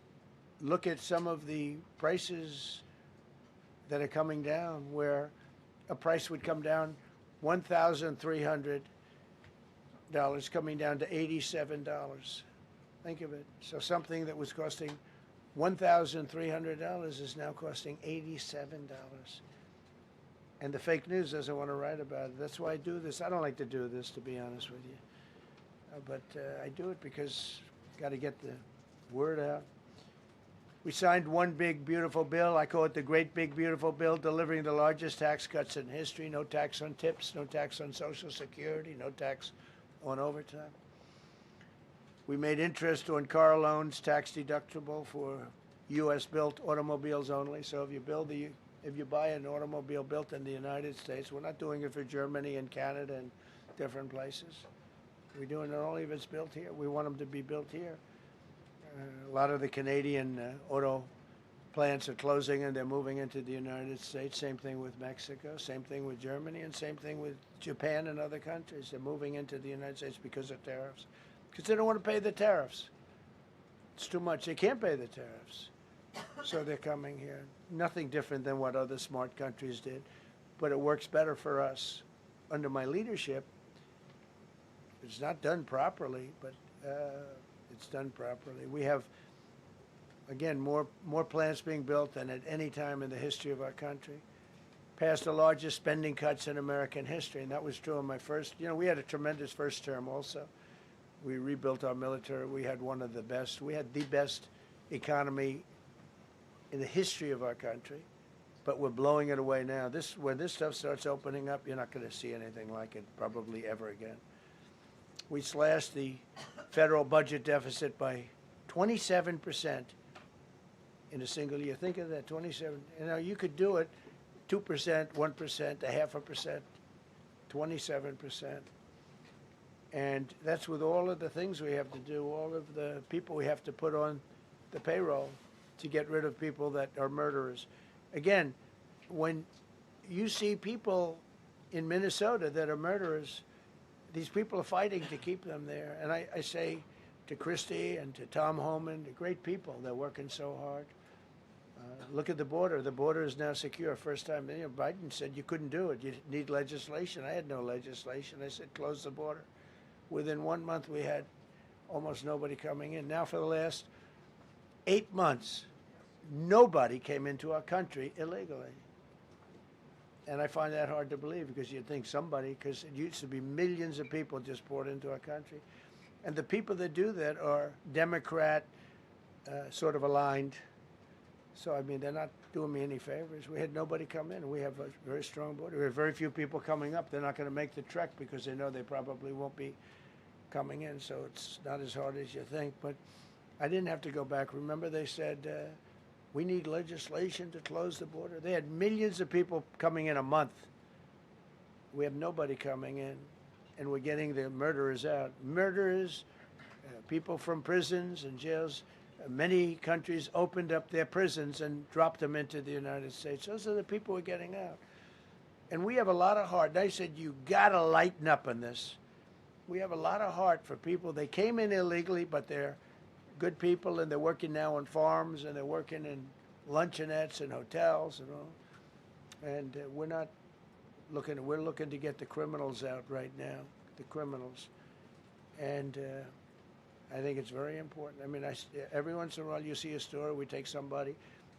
Speaker 5: look at some of the prices that are coming down, where a price would come down $1,300 coming down to $87. Think of it. So something that was costing $1,300 is now costing $87. And the fake news doesn't want to write about it. That's why I do this. I don't like to do this, to be honest with you. But I do it because got to get the word out. We signed one big, beautiful bill. I call it the Great Big Beautiful Bill, delivering the largest tax cuts in history. No tax on tips, no tax on Social Security, no tax on overtime. We made interest on car loans tax deductible for U.S.-built automobiles only. So if you buy an automobile built in the United States, we're not doing it for Germany and Canada and different places. We're doing it only if it's built here. We want them to be built here. A lot of the Canadian auto plants are closing and they're moving into the United States. Same thing with Mexico, same thing with Germany, and same thing with Japan and other countries. They're moving into the United States because of tariffs. Because they don't want to pay the tariffs. It's too much. They can't pay the tariffs. So they're coming here. Nothing different than what other smart countries did. But it works better for us. Under my leadership, it's not done properly, but it's done properly. We have, again, more plants being built than at any time in the history of our country. Passed the largest spending cuts in American history, and that was true in my first. We had a tremendous first term also. We rebuilt our military. We had one of the best. We had the best economy in the history of our country, but we're blowing it away now. When this stuff starts opening up, you're not going to see anything like it probably ever again. We slashed the federal budget deficit by 27% in a single year. Think of that, 27. You could do it 2%, 1%, 0.5%, 27%. And that's with all of the things we have to do, all of the people we have to put on the payroll to get rid of people that are murderers. Again, when you see people in Minnesota that are murderers, these people are fighting to keep them there. And I say to Christie and to Tom Homan, the great people, they're working so hard. Look at the border. The border is now secure. First time, Biden said you couldn't do it. You need legislation. I had no legislation. I said close the border. Within 1 month, we had almost nobody coming in. Now for the last 8 months, nobody came into our country illegally. And I find that hard to believe because you'd think somebody, because it used to be millions of people just poured into our country. And the people that do that are Democrat sort of aligned. So, I mean, they're not doing me any favors. We had nobody come in. We have a very strong border. We have very few people coming up. They're not going to make the trek because they know they probably won't be coming in. So it's not as hard as you think. But I didn't have to go back. Remember they said, we need legislation to close the border. They had millions of people coming in a month. We have nobody coming in. And we're getting the murderers out. Murderers, people from prisons and jails. Many countries opened up their prisons and dropped them into the United States. Those are the people who are getting out. And we have a lot of heart. They said, you got to lighten up on this. We have a lot of heart for people. They came in illegally, but they're good people, and they're working now on farms, and they're working in luncheonettes and hotels and all. And we're looking to get the criminals out right now, the criminals. And I think it's very important. I mean, every once in a while you see a story, we take somebody.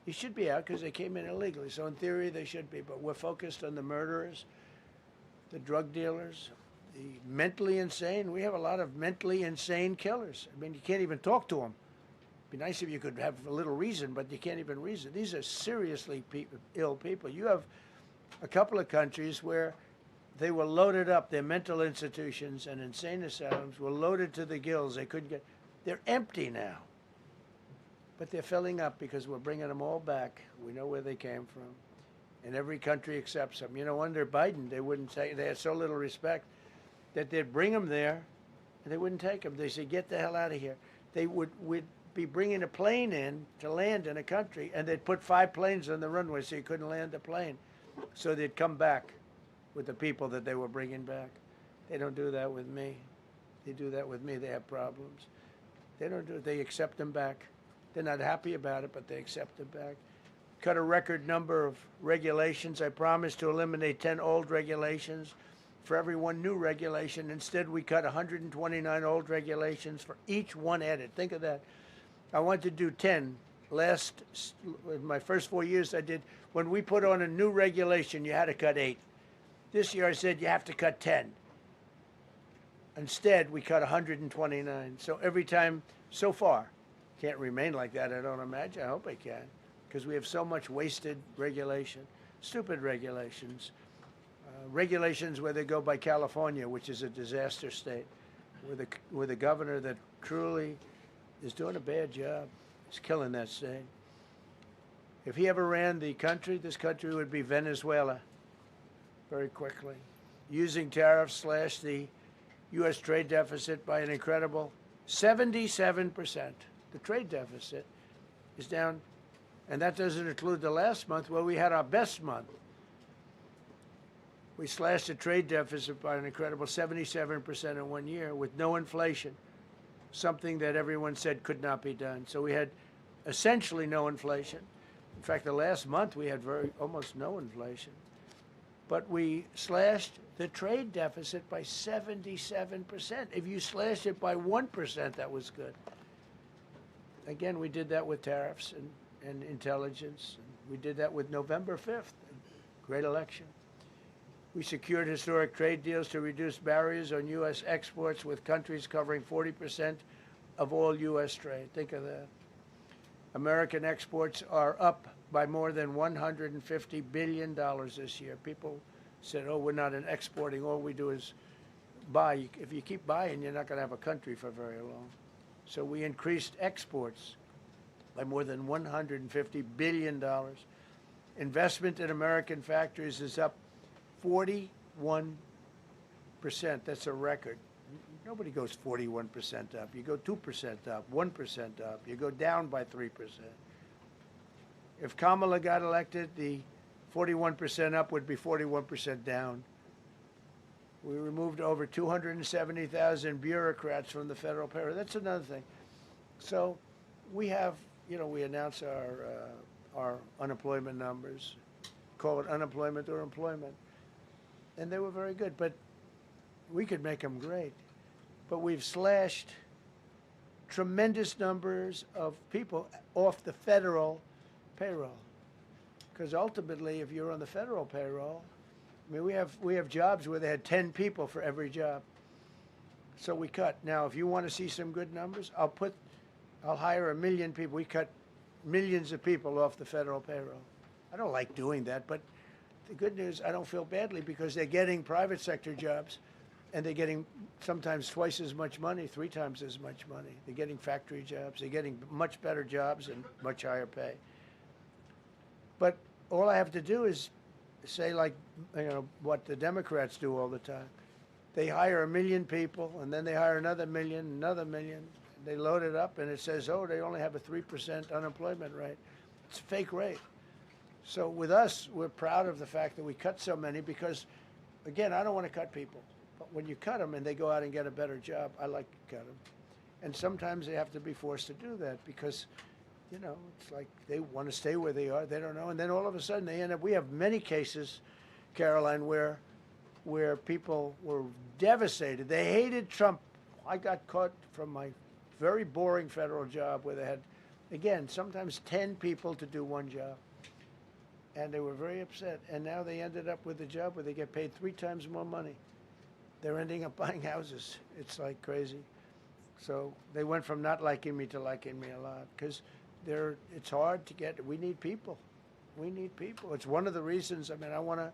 Speaker 5: He should be out because they came in illegally. So in theory, they should be. But we're focused on the murderers, the drug dealers, the mentally insane. We have a lot of mentally insane killers. I mean, you can't even talk to them. It'd be nice if you could have a little reason, but you can't even reason. These are seriously ill people. You have a couple of countries where they were loaded up. Their mental institutions and insane asylums were loaded to the gills. They couldn't get. They're empty now. But they're filling up because we're bringing them all back. We know where they came from. And every country accepts them. You know, under Biden, they wouldn't take, they had so little respect that they'd bring them there and they wouldn't take them. They said, get the hell out of here. They would be bringing a plane in to land in a country, and they'd put 5 planes on the runway so you couldn't land the plane. So they'd come back with the people that they were bringing back. They don't do that with me. They do that with me, they have problems. They don't do it. They accept them back. They're not happy about it, but they accept it back. Cut a record number of regulations. I promised to eliminate 10 old regulations for every one new regulation. Instead, we cut 129 old regulations for each one added. Think of that. I wanted to do 10. My first 4 years I did, when we put on a new regulation, you had to cut 8. This year I said you have to cut 10. Instead, we cut 129. So every time, so far, can't remain like that, I don't imagine. I hope I can, because we have so much wasted regulation, stupid regulations. Regulations where they go by California, which is a disaster state, with a governor that truly is doing a bad job. He's killing that state. If he ever ran the country, this country would be Venezuela very quickly. Using tariffs slashed the U.S. trade deficit by an incredible 77%. The trade deficit is down, and that doesn't include the last month where we had our best month. We slashed the trade deficit by an incredible 77% in 1 year with no inflation, something that everyone said could not be done. So we had essentially no inflation. In fact, the last month we had almost no inflation. But we slashed the trade deficit by 77%. If you slashed it by 1%, that was good. Again, we did that with tariffs and intelligence. We did that with November 5th, great election. We secured historic trade deals to reduce barriers on U.S. exports with countries covering 40% of all U.S. trade. Think of that. American exports are up by more than $150 billion this year. People said, oh, we're not exporting. All we do is buy. If you keep buying, you're not going to have a country for very long. So we increased exports by more than $150 billion. Investment in American factories is up 41%. That's a record. Nobody goes 41% up. You go 2% up, 1% up. You go down by 3%. If Kamala got elected, the 41% up would be 41% down. We removed over 270,000 bureaucrats from the federal payroll. That's another thing. So we have, we announce our unemployment numbers, call it unemployment or employment. And they were very good, but we could make them great. But we've slashed tremendous numbers of people off the federal payroll. Because ultimately, if you're on the federal payroll, I mean, we have jobs where they had 10 people for every job. So we cut. Now, if you want to see some good numbers, I'll hire 1 million people. We cut millions of people off the federal payroll. I don't like doing that, but the good news, I don't feel badly because they're getting private sector jobs, and they're getting sometimes twice as much money, 3 times as much money. They're getting factory jobs. They're getting much better jobs and much higher pay. But all I have to do is say, like, what the Democrats do all the time. They hire 1 million people, and then they hire another million, They load it up and it says, oh, they only have a 3% unemployment rate. It's a fake rate. So with us, we're proud of the fact that we cut so many because, again, I don't want to cut people. But when you cut them and they go out and get a better job, I like to cut them. And sometimes they have to be forced to do that because, you know, it's like they want to stay where they are. They don't know. And then all of a sudden they end up, we have many cases, Caroline, where people were devastated. They hated Trump. I got caught from my very boring federal job where they had, again, sometimes 10 people to do one job. And they were very upset. And now they ended up with a job where they get paid 3 times more money. They're ending up buying houses. It's like crazy. So they went from not liking me to liking me a lot because it's hard to get. We need people. We need people. It's one of the reasons. I mean, I want to,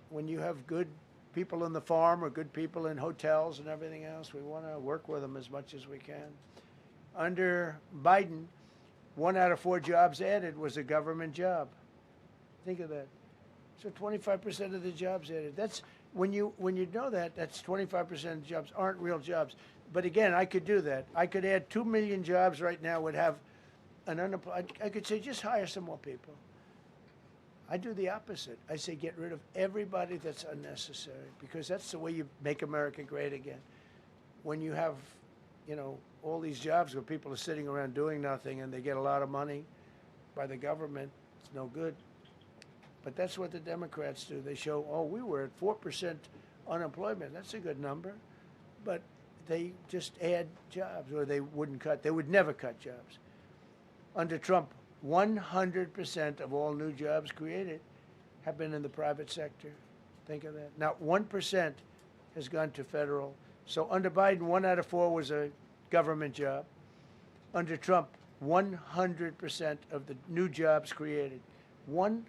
Speaker 5: when you have good people in the farm or good people in hotels and everything else, we want to work with them as much as we can. Under Biden, 1 out of 4 jobs added was a government job. Think of that. So 25% of the jobs added. That's when you know that, that's 25% of jobs aren't real jobs. But again, I could do that. I could add 2 million jobs right now, would have an unemployed. I could say just hire some more people. I do the opposite. I say get rid of everybody that's unnecessary because that's the way you make America great again. When you have, you know, all these jobs where people are sitting around doing nothing and they get a lot of money by the government, it's no good. But that's what the Democrats do. They show, oh, we were at 4% unemployment. That's a good number. But they just add jobs, or they wouldn't cut. They would never cut jobs. Under Trump, 100% of all new jobs created have been in the private sector. Think of that. Not 1% has gone to federal. So under Biden, 1 out of 4 was a government job. Under Trump, 100% of the new jobs created, 100%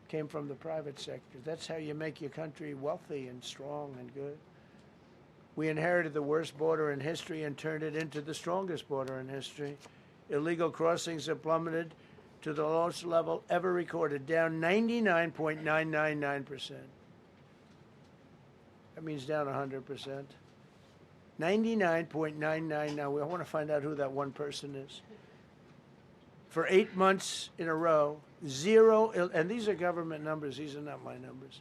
Speaker 5: came from the private sector. That's how you make your country wealthy and strong and good. We inherited the worst border in history and turned it into the strongest border in history. Illegal crossings have plummeted to the lowest level ever recorded, down 99.999%. That means down 100%. 99.99. Now, I want to find out who that one person is. For 8 months in a row, 0, and these are government numbers, these are not my numbers.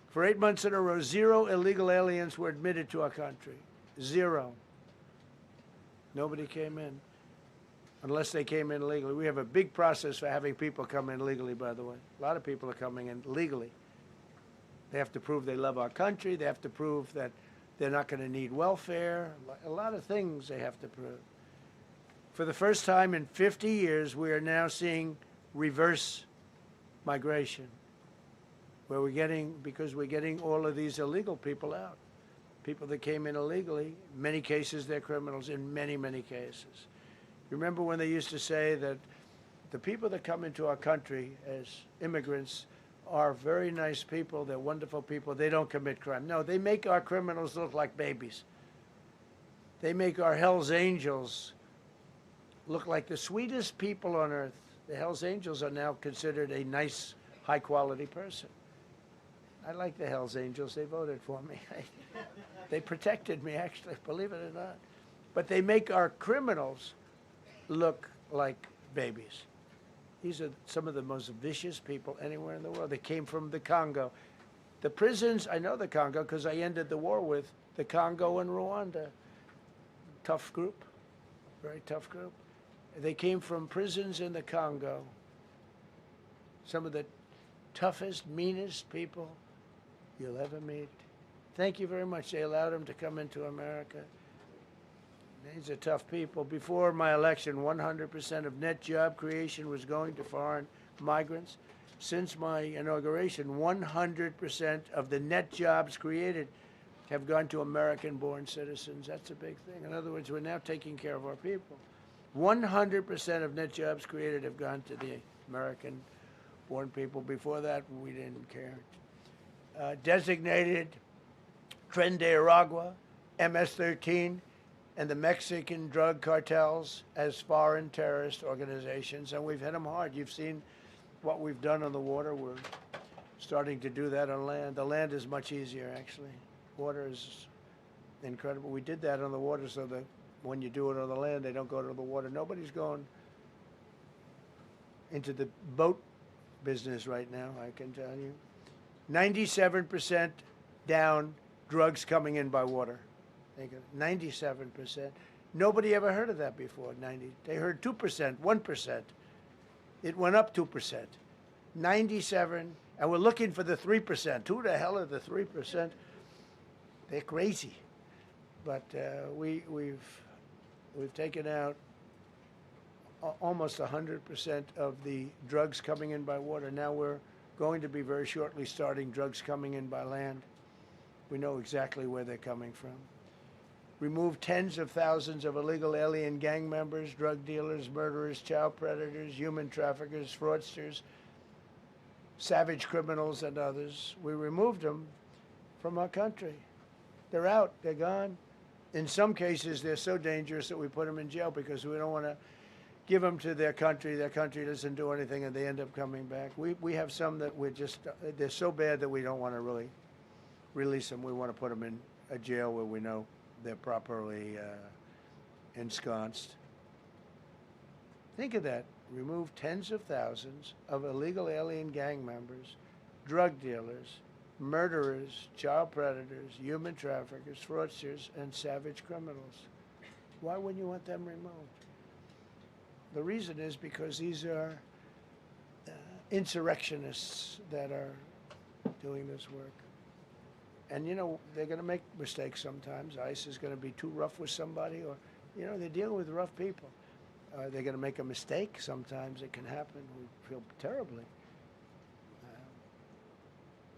Speaker 5: For 8 months in a row, 0 illegal aliens were admitted to our country. 0. Nobody came in, unless they came in legally. We have a big process for having people come in legally, by the way. A lot of people are coming in legally. They have to prove they love our country. They have to prove that they're not going to need welfare. A lot of things they have to prove. For the first time in 50 years, we are now seeing reverse migration, where because we're getting all of these illegal people out. People that came in illegally, in many cases they're criminals, in many, many cases. Remember when they used to say that the people that come into our country as immigrants are very nice people, they're wonderful people, they don't commit crime. No, they make our criminals look like babies. They make our Hell's Angels look like the sweetest people on earth. The Hell's Angels are now considered a nice, high-quality person. I like the Hell's Angels. They voted for me. They protected me, actually, believe it or not. But they make our criminals look like babies. These are some of the most vicious people anywhere in the world. They came from the Congo. The prisons, I know the Congo because I ended the war with the Congo and Rwanda. Tough group, very tough group. They came from prisons in the Congo. Some of the toughest, meanest people you'll ever meet. Thank you very much. They allowed them to come into America. These are tough people. Before my election, 100% of net job creation was going to foreign migrants. Since my inauguration, 100% of the net jobs created have gone to American-born citizens. That's a big thing. In other words, we're now taking care of our people. 100% of net jobs created have gone to the American-born people. Before that, we didn't care. Designated Tren de Aragua, MS-13, and the Mexican drug cartels as foreign terrorist organizations, and we've hit them hard. You've seen what we've done on the water. We're starting to do that on land. The land is much easier, actually. Water is incredible. We did that on the water so that when you do it on the land, they don't go to the water. Nobody's going into the boat business right now, I can tell you. 97% down drugs coming in by water. Think of it, 97%. Nobody ever heard of that before, 90. They heard 2%, 1%. It went up 2%. 97, and we're looking for the 3%. Who the hell are the 3%? They're crazy. But we've taken out almost 100% of the drugs coming in by water. Now we're going to be very shortly starting drugs coming in by land. We know exactly where they're coming from. Removed tens of thousands of illegal alien gang members, drug dealers, murderers, child predators, human traffickers, fraudsters, savage criminals, and others. We removed them from our country. They're out. They're gone. In some cases, they're so dangerous that we put them in jail because we don't want to give them to their country. Their country doesn't do anything, and they end up coming back. We have some that we're just, they're so bad that we don't want to really release them. We want to put them in a jail where we know they're properly ensconced. Think of that. Remove tens of thousands of illegal alien gang members, drug dealers, murderers, child predators, human traffickers, fraudsters, and savage criminals. Why wouldn't you want them removed? The reason is because these are insurrectionists that are doing this work. And, you know, they're going to make mistakes sometimes. ICE is going to be too rough with somebody, or, you know, they're dealing with rough people. They're going to make a mistake sometimes. It can happen. We feel terribly.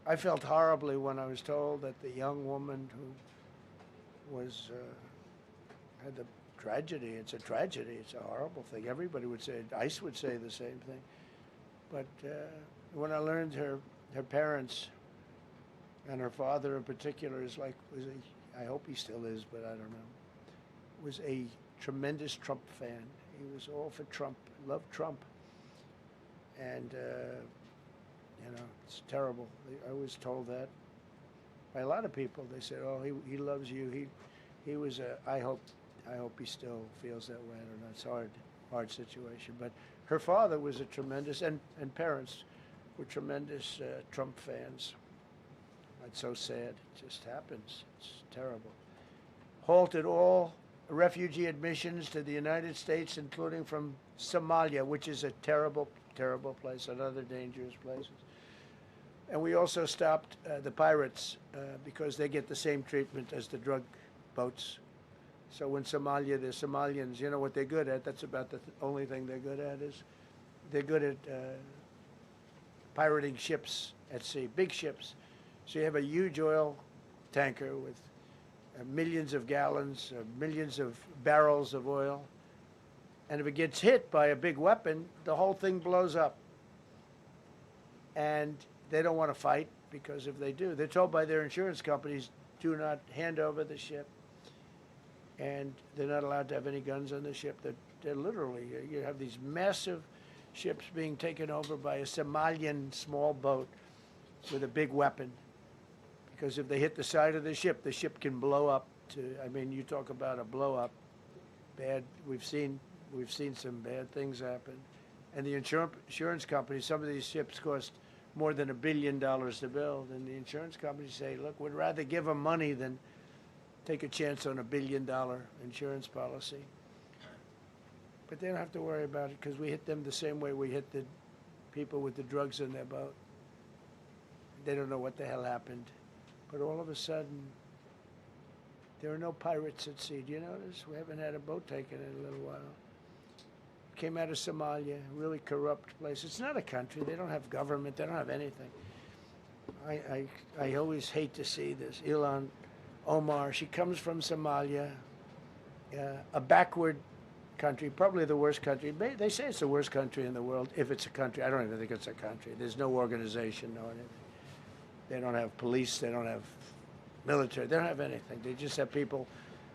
Speaker 5: I felt horribly when I was told that the young woman who was had the tragedy. It's a tragedy. It's a horrible thing. Everybody would say, ICE would say the same thing. But when I learned her parents and her father in particular I hope he still is, but I don't know, was a tremendous Trump fan. He was all for Trump, loved Trump. And, you know, it's terrible. I was told that by a lot of people. They said, oh, he loves you. He was I hope he still feels that way. I don't know. It's a hard situation. But her father was a tremendous, and parents were tremendous Trump fans. It's so sad. It just happens. It's terrible. Halted all refugee admissions to the United States, including from Somalia, which is a terrible, terrible place, another dangerous place. And we also stopped the pirates because they get the same treatment as the drug boats. So when Somalia, the Somalians, you know what they're good at? That's about the only thing they're good at is they're good at pirating ships at sea, big ships. So you have a huge oil tanker with millions of gallons, millions of barrels of oil. And if it gets hit by a big weapon, the whole thing blows up. And they don't want to fight because if they do, they're told by their insurance companies, do not hand over the ship. And they're not allowed to have any guns on the ship. They're literally, you have these massive ships being taken over by a Somalian small boat with a big weapon. Because if they hit the side of the ship can blow up I mean, you talk about a blow up. Bad, we've seen some bad things happen. And the insurance companies, some of these ships cost more than $1 billion to build. And the insurance companies say, look, we'd rather give them money than take a chance on $1 billion insurance policy. But they don't have to worry about it because we hit them the same way we hit the people with the drugs in their boat. They don't know what the hell happened. But all of a sudden, there are no pirates at sea. Do you notice? We haven't had a boat taken in a little while. Came out of Somalia, really corrupt place. It's not a country. They don't have government. They don't have anything. I always hate to see this. Ilhan Omar, she comes from Somalia, a backward country, probably the worst country. They say it's the worst country in the world, if it's a country. I don't even think it's a country. There's no organization, no anything. They don't have police. They don't have military. They don't have anything. They just have people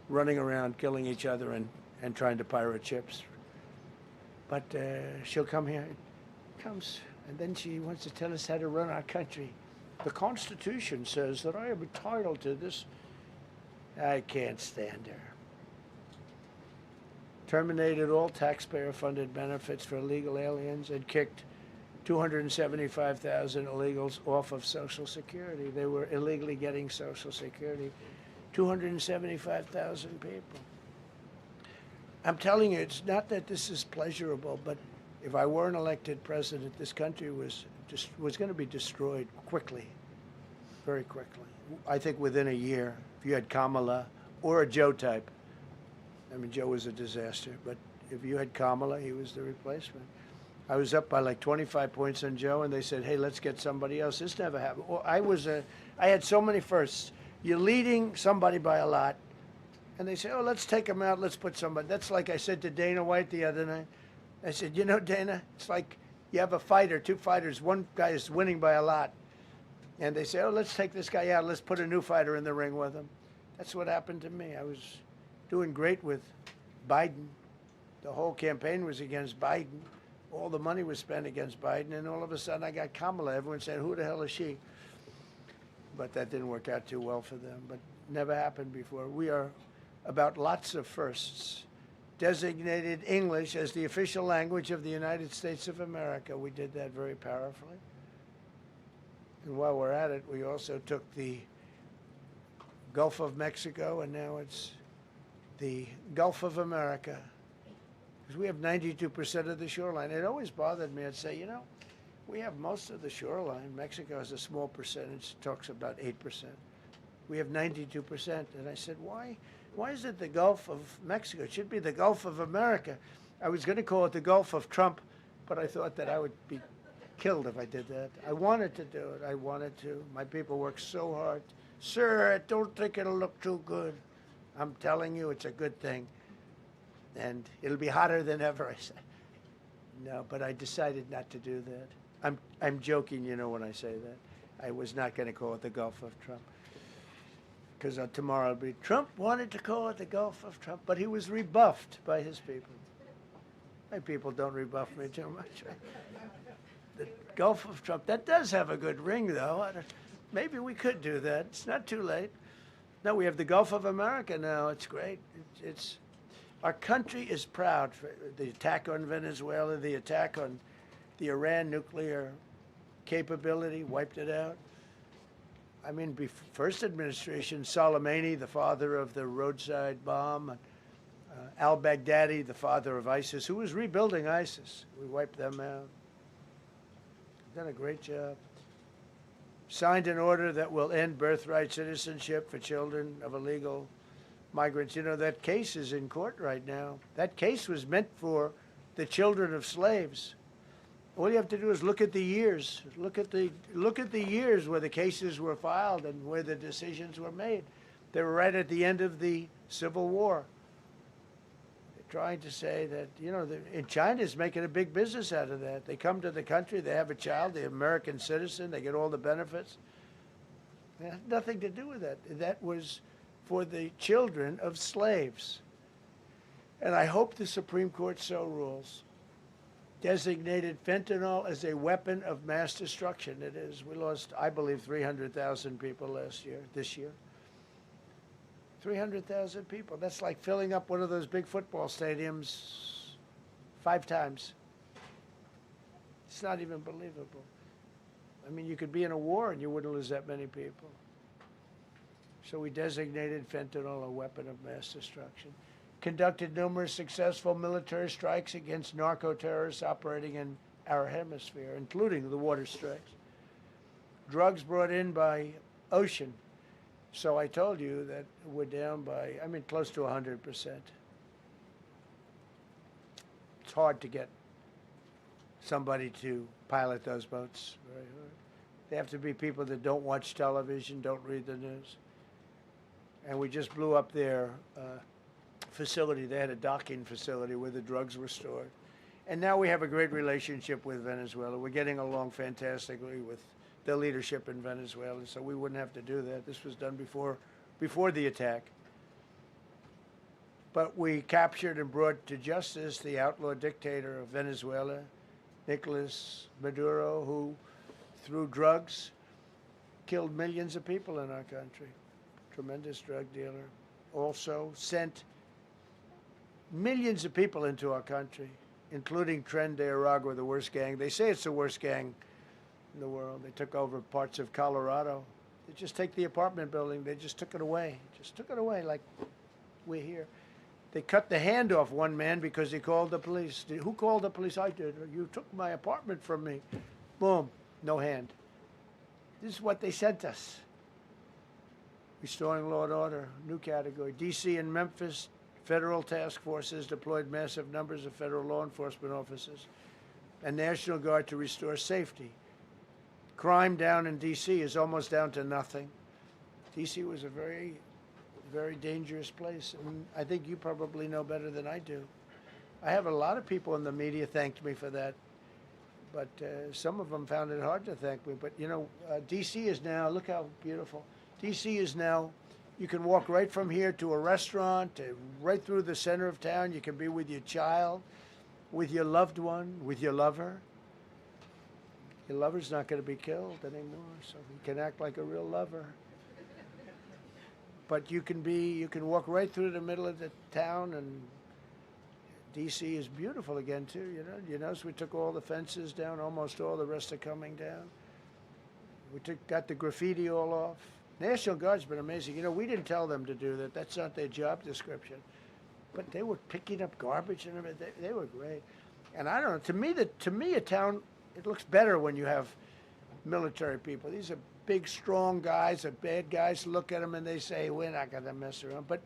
Speaker 5: running around killing each other and trying to pirate ships. But she'll come here. Comes, and then she wants to tell us how to run our country. The Constitution says that I am entitled to this I can't stand her. Terminated all taxpayer-funded benefits for illegal aliens and kicked 275,000 illegals off of Social Security. They were illegally getting Social Security. 275,000 people. I'm telling you, it's not that this is pleasurable, but if I weren't elected president, this country was going to be destroyed quickly, very quickly. I think within a year, if you had Kamala or a Joe type. I mean, Joe was a disaster, but if you had Kamala, he was the replacement. I was up by like 25 points on Joe, and they said, hey, let's get somebody else. This never happened. Well, I had so many firsts. You're leading somebody by a lot, and they say, oh, let's take him out, let's put somebody. That's like I said to Dana White the other night. I said, you know, Dana, it's like you have a fighter, two fighters, one guy is winning by a lot. And they say, oh, let's take this guy out, let's put a new fighter in the ring with him. That's what happened to me. I was doing great with Biden. The whole campaign was against Biden. All the money was spent against Biden, and all of a sudden I got Kamala. Everyone said, who the hell is she? But that didn't work out too well for them, but never happened before. We are about lots of firsts. Designated English as the official language of the United States of America. We did that very powerfully. And while we're at it, we also took the Gulf of Mexico, and now it's the Gulf of America. Because we have 92% of the shoreline. It always bothered me. I'd say, you know, we have most of the shoreline. Mexico has a small percentage, talks about 8%. We have 92%. And I said, why is it the Gulf of Mexico? It should be the Gulf of America. I was going to call it the Gulf of Trump, but I thought that I would be killed if I did that. I wanted to do it. I wanted to. My people work so hard. Sir, I don't think it'll look too good. I'm telling you, it's a good thing. And it'll be hotter than ever, I said. No, but I decided not to do that. I'm joking, you know, when I say that. I was not going to call it the Gulf of Trump. Because tomorrow it'll be, Trump wanted to call it the Gulf of Trump, but he was rebuffed by his people. My people don't rebuff me too much. The Gulf of Trump, that does have a good ring, though. Maybe we could do that. It's not too late. No, we have the Gulf of America now. It's great. Our country is proud for the attack on Venezuela, the attack on the Iran nuclear capability, wiped it out. I mean, first administration, Soleimani, the father of the roadside bomb, al-Baghdadi, the father of ISIS, who was rebuilding ISIS. We wiped them out. Done a great job. Signed an order that will end birthright citizenship for children of illegal migrants. You know, that case is in court right now. That case was meant for the children of slaves. All you have to do is look at the years. Look at the years where the cases were filed and where the decisions were made. They were right at the end of the Civil War. They're trying to say that, you know, China's making a big business out of that. They come to the country, they have a child, the American citizen, they get all the benefits. It had nothing to do with that. That was for the children of slaves. And I hope the Supreme Court so rules. Designated fentanyl as a weapon of mass destruction. It is. We lost, I believe, 300,000 people this year. 300,000 people. That's like filling up one of those big football stadiums 5 times. It's not even believable. I mean, you could be in a war and you wouldn't lose that many people. So we designated fentanyl a weapon of mass destruction. Conducted numerous successful military strikes against narco-terrorists operating in our hemisphere, including the water strikes. Drugs brought in by ocean. So I told you that we're down by, I mean, close to 100%. It's hard to get somebody to pilot those boats. Very hard. They have to be people that don't watch television, don't read the news. And we just blew up their facility. They had a docking facility where the drugs were stored. And now we have a great relationship with Venezuela. We're getting along fantastically with the leadership in Venezuela, so we wouldn't have to do that. This was done before the attack. But we captured and brought to justice the outlaw dictator of Venezuela, Nicolas Maduro, who, through drugs, killed millions of people in our country. Tremendous drug dealer. also sent millions of people into our country, including Tren de Aragua, the worst gang. They say it's the worst gang in the world. They took over parts of Colorado. They just take the apartment building. They just took it away. Just took it away like we're here. They cut the hand off one man because he called the police. Who called the police? I did. You took my apartment from me. Boom, no hand. This is what they sent us. Restoring law and order, new category. D.C. and Memphis, federal task forces deployed massive numbers of federal law enforcement officers and National Guard to restore safety. Crime down in D.C. is almost down to nothing. D.C. was a very, very dangerous place, and I think you probably know better than I do. I have a lot of people in the media thanked me for that, but some of them found it hard to thank me. But, you know, D.C. is now, look how beautiful. D.C. is now, you can walk right from here to a restaurant, right through the center of town. You can be with your child, with your loved one, with your lover. Your lover's not going to be killed anymore, so you can act like a real lover. But you can walk right through the middle of the town, and D.C. is beautiful again too. You notice we took all the fences down, almost all. The rest are coming down. We got the graffiti all off. National Guard's been amazing. You know, we didn't tell them to do that. That's not their job description. But they were picking up garbage and everything. They were great. And I don't know. To me, a town, it looks better when you have military people. These are big, strong guys. The bad guys look at them and they say, we're not going to mess around. But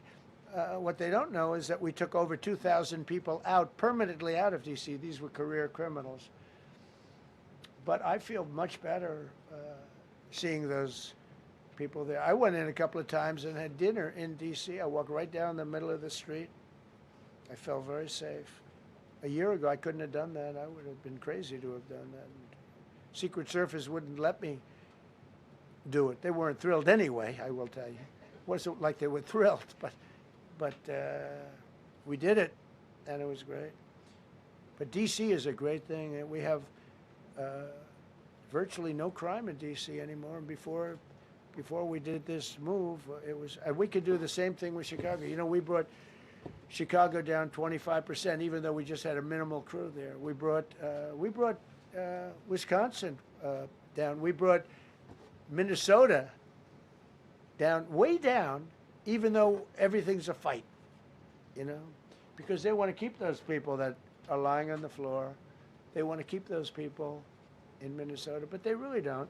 Speaker 5: what they don't know is that we took over 2,000 people out, permanently out of D.C. These were career criminals. But I feel much better seeing those people there. I went in a couple of times and had dinner in D.C. I walked right down the middle of the street. I felt very safe. A year ago, I couldn't have done that. I would have been crazy to have done that. Secret Service wouldn't let me do it. They weren't thrilled anyway, I will tell you. It wasn't like they were thrilled, but we did it, and it was great. But D.C. is a great thing. We have virtually no crime in D.C. anymore. And before we did this move, and we could do the same thing with Chicago. You know, we brought Chicago down 25%, even though we just had a minimal crew there. We brought Wisconsin down. We brought Minnesota down, way down, even though everything's a fight, you know, because they want to keep those people that are lying on the floor. They want to keep those people in Minnesota, but they really don't.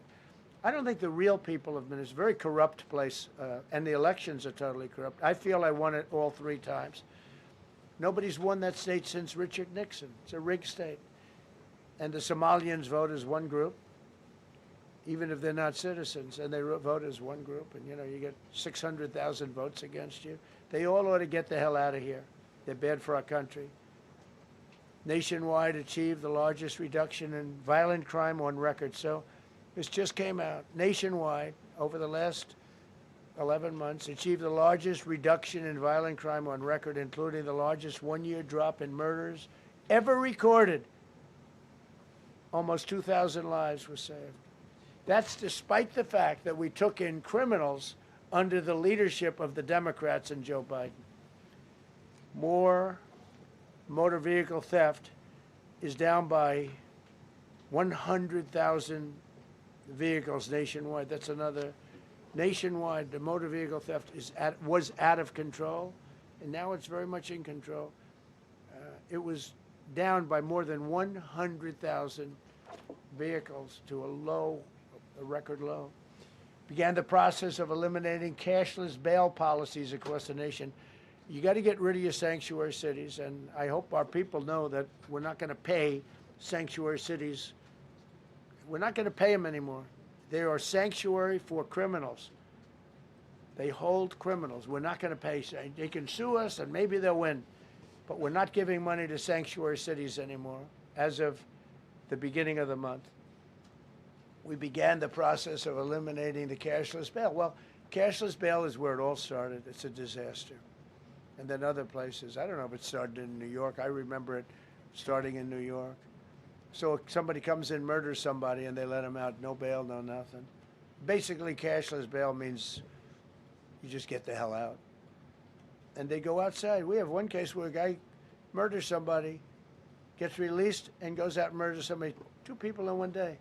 Speaker 5: I don't think the real people of Minnesota, it's a very corrupt place, and the elections are totally corrupt. I feel I won it all 3 times. Nobody's won that state since Richard Nixon. It's a rigged state. And the Somalians vote as one group, even if they're not citizens, and they vote as one group, and, you know, you get 600,000 votes against you. They all ought to get the hell out of here. They're bad for our country. Nationwide achieved the largest reduction in violent crime on record. So this just came out. Nationwide, over the last 11 months, achieved the largest reduction in violent crime on record, including the largest one-year drop in murders ever recorded. Almost 2,000 lives were saved. That's despite the fact that we took in criminals under the leadership of the Democrats and Joe Biden. More motor vehicle theft is down by 100,000 vehicles nationwide. That's another. Nationwide, the motor vehicle theft was out of control, and now it's very much in control. It was down by more than 100,000 vehicles to a record low. Began the process of eliminating cashless bail policies across the nation. You got to get rid of your sanctuary cities, and I hope our people know that we're not going to pay sanctuary cities. We're not going to pay them anymore. They are sanctuary for criminals. They hold criminals. We're not going to pay. They can sue us, and maybe they'll win, but we're not giving money to sanctuary cities anymore as of the beginning of the month. We began the process of eliminating the cashless bail. Well, cashless bail is where it all started. It's a disaster. And then other places. I don't know if it started in New York. I remember it starting in New York. So if somebody comes in, murders somebody, and they let them out, no bail, no nothing. Basically, cashless bail means you just get the hell out. and they go outside. We have one case where a guy murders somebody, gets released, and goes out and murders somebody. 2 people in one day.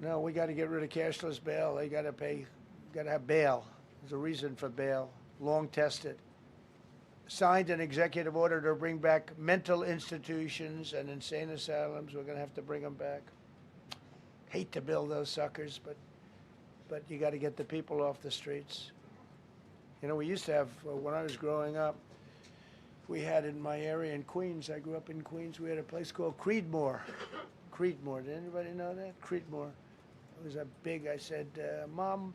Speaker 5: No, we got to get rid of cashless bail. They got to pay, got to have bail. There's a reason for bail, long tested. Signed an executive order to bring back mental institutions and insane asylums. We're going to have to bring them back. Hate to build those suckers, but you got to get the people off the streets. You know, we used to have, when I was growing up, we had in my area in Queens, I grew up in Queens, we had a place called Creedmoor. Creedmoor, did anybody know that? Creedmoor. It was a big, I said, Mom,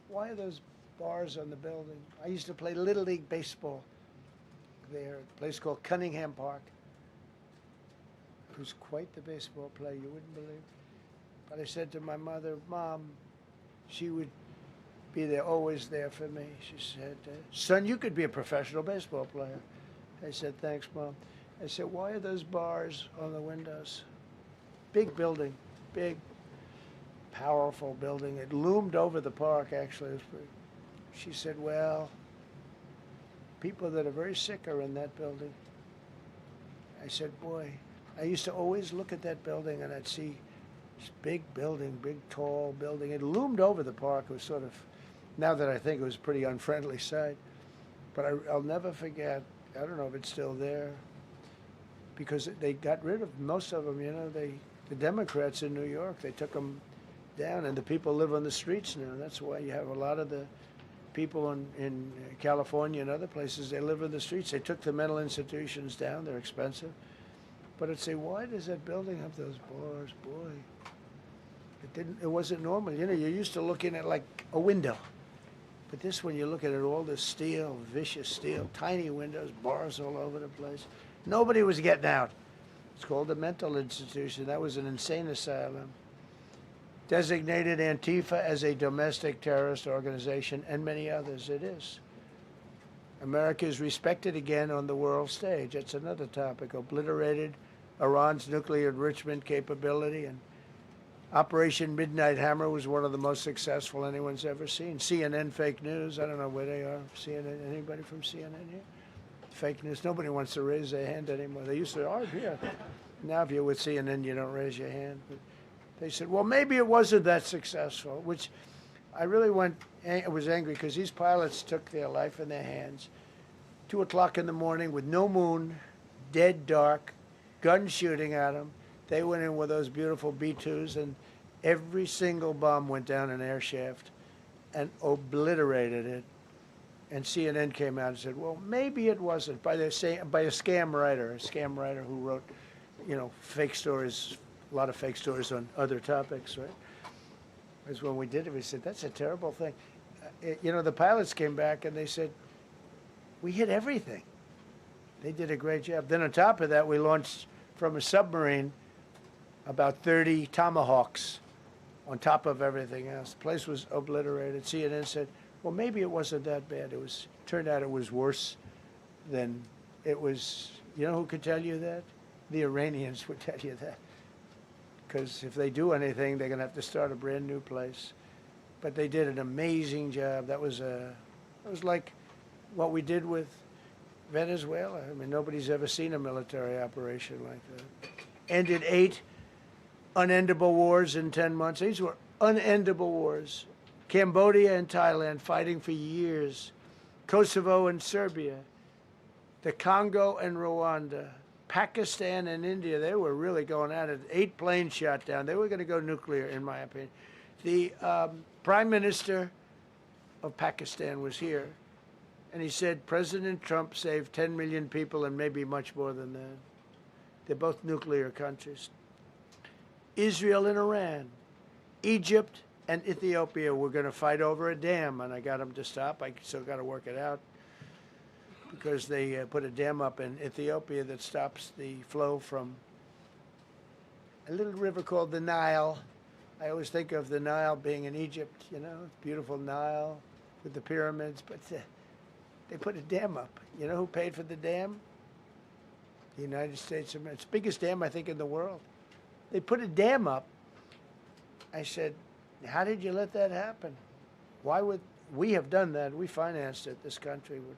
Speaker 5: why are those bars on the building? I used to play Little League baseball there, a place called Cunningham Park. Who's quite the baseball player, you wouldn't believe. But I said to my mother, Mom, she would be there, always there for me. She said, son, you could be a professional baseball player. I said, thanks, Mom. I said, why are those bars on the windows? Big building, big, powerful building. It loomed over the park, actually. She said, well, people that are very sick are in that building. I said, boy, I used to always look at that building and I'd see this big building, big, tall building. It loomed over the park. It was sort of, now that I think, it was a pretty unfriendly sight. But I'll never forget, I don't know if it's still there, because they got rid of most of them, you know, the Democrats in New York, they took them down, and the people live on the streets now. That's why you have a lot of the people in California and other places, they live in the streets. They took the mental institutions down. They're expensive. But I'd say, why does that building have those bars? Boy, it wasn't normal. You know, you're used to looking at like a window. But this one, you look at it, all this steel, vicious steel, tiny windows, bars all over the place. Nobody was getting out. It's called a mental institution. That was an insane asylum. Designated Antifa as a domestic terrorist organization, and many others. It is. America is respected again on the world stage. That's another topic. Obliterated Iran's nuclear enrichment capability, and Operation Midnight Hammer was one of the most successful anyone's ever seen. CNN fake news. I don't know where they are. CNN. Anybody from CNN here? Fake news. Nobody wants to raise their hand anymore. They used to, oh, here. Now if you're with CNN, you don't raise your hand. But they said, well, maybe it wasn't that successful, which I really was angry because these pilots took their life in their hands. 2 o'clock in the morning with no moon, dead dark, guns shooting at them. They went in with those beautiful B-2s, and every single bomb went down an air shaft and obliterated it. And CNN came out and said, well, maybe it wasn't, by a scam writer who wrote, you know, fake stories, a lot of fake stories on other topics, right? Because when we did it, we said, that's a terrible thing. You know, the pilots came back and they said, we hit everything. They did a great job. Then on top of that, we launched from a submarine about 30 Tomahawks on top of everything else. The place was obliterated. CNN said, well, maybe it wasn't that bad. Turned out it was worse than it was. You know who could tell you that? The Iranians would tell you that. Because if they do anything, they're going to have to start a brand new place. But they did an amazing job. That was like what we did with Venezuela. I mean, nobody's ever seen a military operation like that. Ended 8 unendable wars in 10 months. These were unendable wars. Cambodia and Thailand fighting for years. Kosovo and Serbia. The Congo and Rwanda. Pakistan and India, they were really going at it. 8 planes shot down. They were going to go nuclear, in my opinion. The Prime Minister of Pakistan was here, and he said President Trump saved 10 million people and maybe much more than that. They're both nuclear countries. Israel and Iran. Egypt and Ethiopia were going to fight over a dam, and I got them to stop. I still got to work it out, because they put a dam up in Ethiopia that stops the flow from a little river called the Nile. I always think of the Nile being in Egypt, you know, beautiful Nile with the pyramids, but they put a dam up. You know who paid for the dam? The United States of America. It's the biggest dam, I think, in the world. They put a dam up. I said, how did you let that happen? Why would we have done that. We financed it. This country would,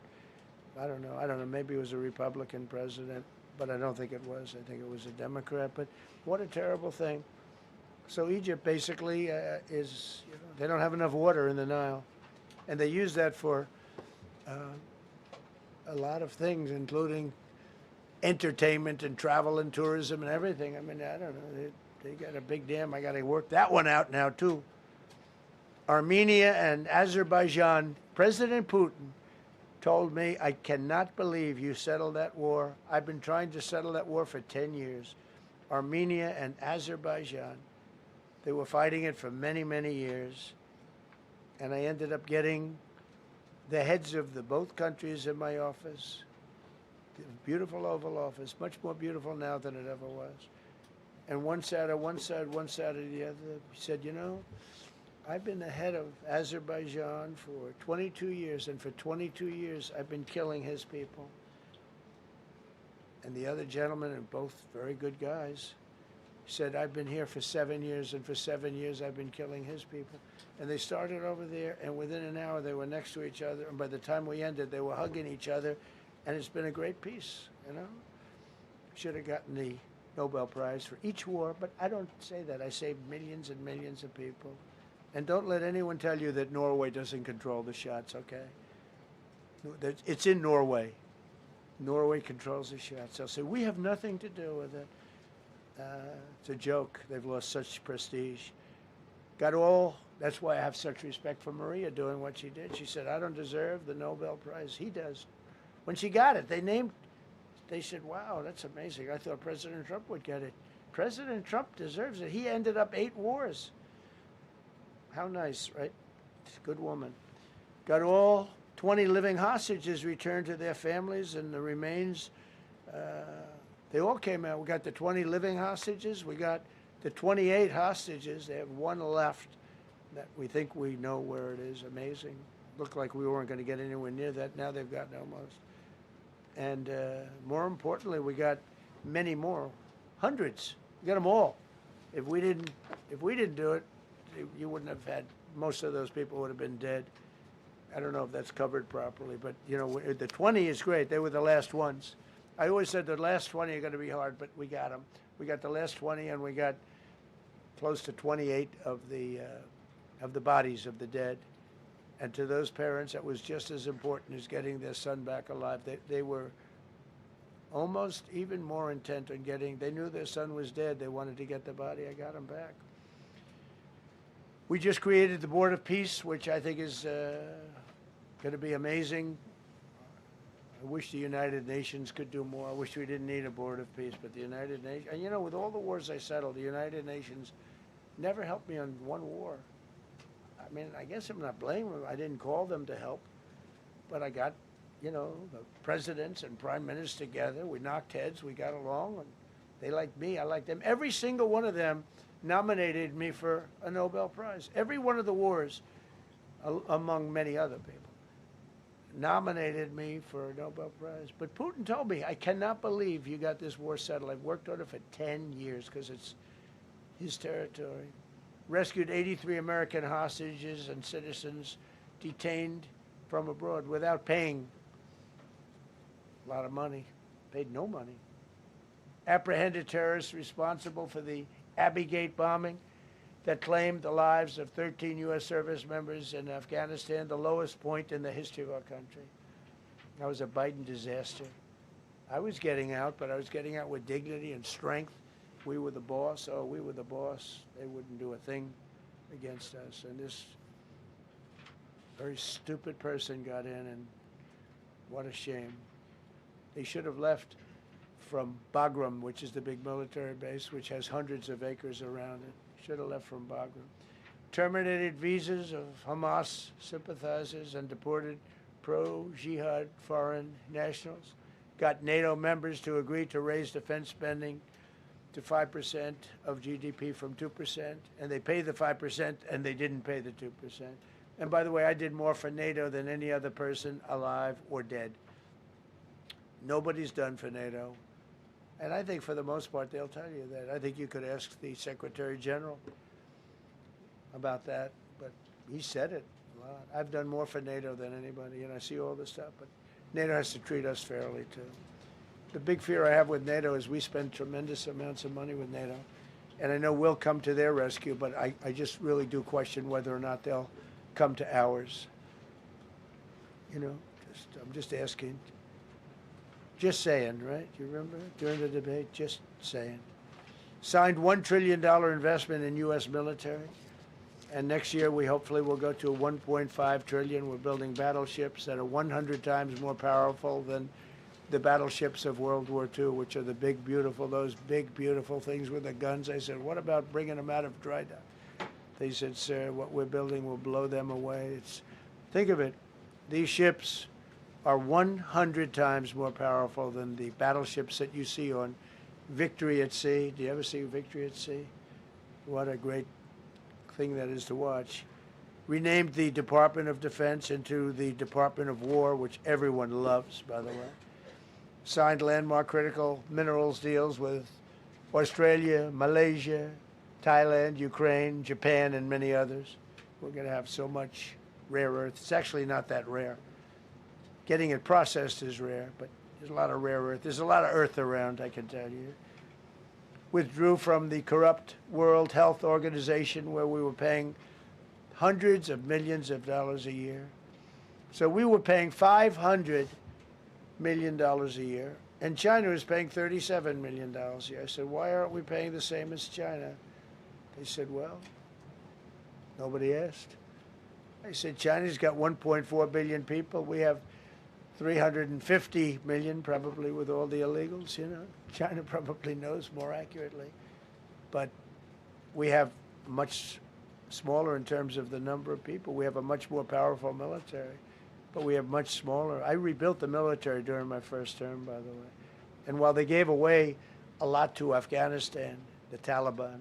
Speaker 5: I don't know. Maybe it was a Republican president, but I don't think it was. I think it was a Democrat. But what a terrible thing. So Egypt basically is, they don't have enough water in the Nile. And they use that for a lot of things, including entertainment and travel and tourism and everything. I mean, I don't know. They got a big dam. I got to work that one out now, too. Armenia and Azerbaijan, President Putin told me, I cannot believe you settled that war. I've been trying to settle that war for 10 years. Armenia and Azerbaijan, they were fighting it for many, many years. And I ended up getting the heads of the both countries in my office. The beautiful Oval Office, much more beautiful now than it ever was. And one sat on one side, one sat on the other. He said, I've been the head of Azerbaijan for 22 years, and for 22 years I've been killing his people. And the other gentleman, and both very good guys, said, I've been here for 7 years, and for 7 years I've been killing his people. And they started over there, and within an hour they were next to each other, and by the time we ended, they were hugging each other, and it's been a great peace, Should have gotten the Nobel Prize for each war, but I don't say that. I say millions and millions of people. And don't let anyone tell you that Norway doesn't control the shots, okay? It's in Norway. Norway controls the shots. They'll say, we have nothing to do with it. It's a joke. They've lost such prestige. That's why I have such respect for Maria doing what she did. She said, I don't deserve the Nobel Prize. He does. When she got it, they said, wow, that's amazing. I thought President Trump would get it. President Trump deserves it. He ended up 8 wars. How nice, right? Good woman. Got all 20 living hostages returned to their families, and the remains, they all came out. We got the 20 living hostages. We got the 28 hostages. They have 1 left that we think we know where it is. Amazing. Looked like we weren't going to get anywhere near that. Now they've gotten almost. And more importantly, we got many more, hundreds. We got them all. If we didn't do it, you wouldn't have had, most of those people would have been dead. I don't know if that's covered properly, but the 20 is great. They were the last ones. I always said the last 20 are going to be hard, but we got them. We got the last 20, and we got close to 28 of the bodies of the dead. And to those parents, that was just as important as getting their son back alive. They were almost even more intent on they knew their son was dead. They wanted to get the body. I got him back. We just created the Board of Peace, which I think is going to be amazing. I wish the United Nations could do more. I wish we didn't need a Board of Peace, but the United Nations, and with all the wars I settled, the United Nations never helped me on one war. I mean, I guess I'm not blaming them. I didn't call them to help, but I got, the presidents and prime ministers together. We knocked heads. We got along, and they liked me. I liked them. Every single one of them nominated me for a Nobel Prize. Every one of the wars, among many other people, nominated me for a Nobel Prize. But Putin told me, I cannot believe you got this war settled. I've worked on it for 10 years because it's his territory. Rescued 83 American hostages and citizens detained from abroad without paying a lot of money. Paid no money. Apprehended terrorists responsible for the Abbey Gate bombing that claimed the lives of 13 U.S. service members in Afghanistan, the lowest point in the history of our country. That was a Biden disaster. I was getting out, but I was getting out with dignity and strength. We were the boss. Oh, we were the boss. They wouldn't do a thing against us. And this very stupid person got in, and what a shame. They should have left from Bagram, which is the big military base, which has hundreds of acres around it. Should have left from Bagram. Terminated visas of Hamas sympathizers and deported pro-jihad foreign nationals. Got NATO members to agree to raise defense spending to 5% of GDP from 2%, and they paid the 5%, and they didn't pay the 2%. And by the way, I did more for NATO than any other person alive or dead. Nobody's done for NATO. And I think for the most part, they'll tell you that. I think you could ask the Secretary General about that, but he said it. A lot. I've done more for NATO than anybody, and I see all this stuff, but NATO has to treat us fairly, too. The big fear I have with NATO is we spend tremendous amounts of money with NATO, and I know we'll come to their rescue, but I just really do question whether or not they'll come to ours. You know, I'm just asking. Just saying, right? You remember during the debate? Just saying. Signed $1 trillion investment in U.S. military. And next year, we hopefully will go to a 1.5 trillion. We're building battleships that are 100 times more powerful than the battleships of World War II, which are the big, beautiful, those big, beautiful things with the guns. I said, what about bringing them out of dry dock? They said, sir, what we're building will blow them away. Think of it. These ships are 100 times more powerful than the battleships that you see on Victory at Sea. Do you ever see Victory at Sea? What a great thing that is to watch. Renamed the Department of Defense into the Department of War, which everyone loves, by the way. Signed landmark critical minerals deals with Australia, Malaysia, Thailand, Ukraine, Japan, and many others. We're going to have so much rare earth. It's actually not that rare. Getting it processed is rare, but there's a lot of rare earth. There's a lot of earth around, I can tell you. Withdrew from the corrupt World Health Organization where we were paying hundreds of millions of dollars a year. So we were paying $500 million a year, and China was paying $37 million a year. I said, why aren't we paying the same as China? They said, well, nobody asked. I said, China's got 1.4 billion people. We have 350 million, probably with all the illegals, you know. China probably knows more accurately. But we have much smaller in terms of the number of people. We have a much more powerful military, but we have much smaller. I rebuilt the military during my first term, by the way. And while they gave away a lot to Afghanistan, the Taliban,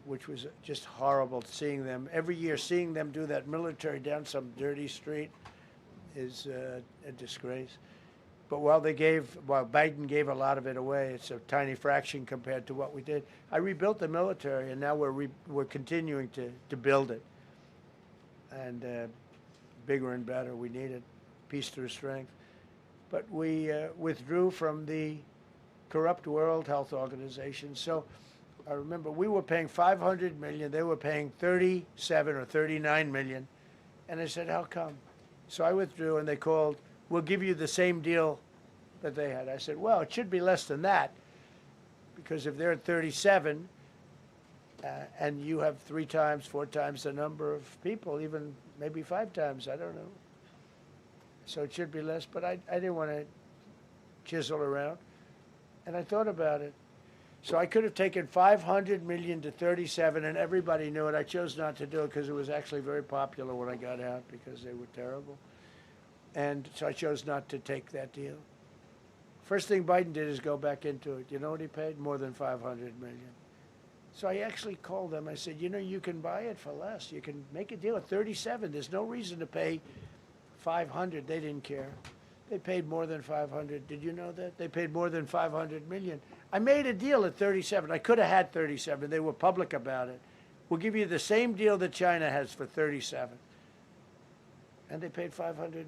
Speaker 5: which was just horrible seeing them, every year seeing them do that military down some dirty street is a disgrace. But while Biden gave a lot of it away, it's a tiny fraction compared to what we did. I rebuilt the military, and now we're continuing to build it. And bigger and better, we need it. Peace through strength. But we withdrew from the corrupt World Health Organization. So I remember we were paying $500 million. They were paying 37 or 39 million. And I said, how come? So I withdrew, and they called, we'll give you the same deal that they had. I said, well, it should be less than that, because if they're at 37 and you have 3 times, 4 times the number of people, even maybe 5 times, I don't know. So it should be less, but I didn't want to chisel around. And I thought about it. So I could have taken 500 million to 37, and everybody knew it. I chose not to do it because it was actually very popular when I got out, because they were terrible. And so I chose not to take that deal. First thing Biden did is go back into it. You know what he paid? More than 500 million. So I actually called them. I said, you know, you can buy it for less. You can make a deal at 37. There's no reason to pay 500. They didn't care. They paid more than 500. Did you know that? They paid more than 500 million. I made a deal at 37. I could have had 37. They were public about it. We'll give you the same deal that China has for 37. And they paid 500.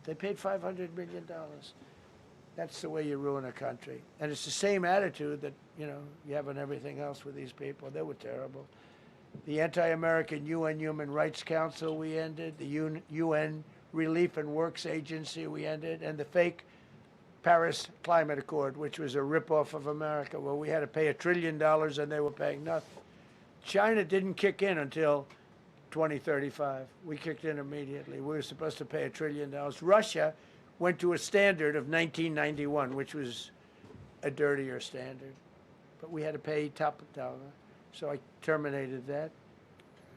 Speaker 5: They paid $500 million. That's the way you ruin a country. And it's the same attitude that, you know, you have on everything else with these people. They were terrible. The anti-American UN Human Rights Council we ended. The UN Relief and Works Agency we ended. And the fake Paris Climate Accord, which was a ripoff of America, where we had to pay $1 trillion and they were paying nothing. China didn't kick in until 2035. We kicked in immediately. We were supposed to pay $1 trillion. Russia went to a standard of 1991, which was a dirtier standard. But we had to pay top dollar. So I terminated that.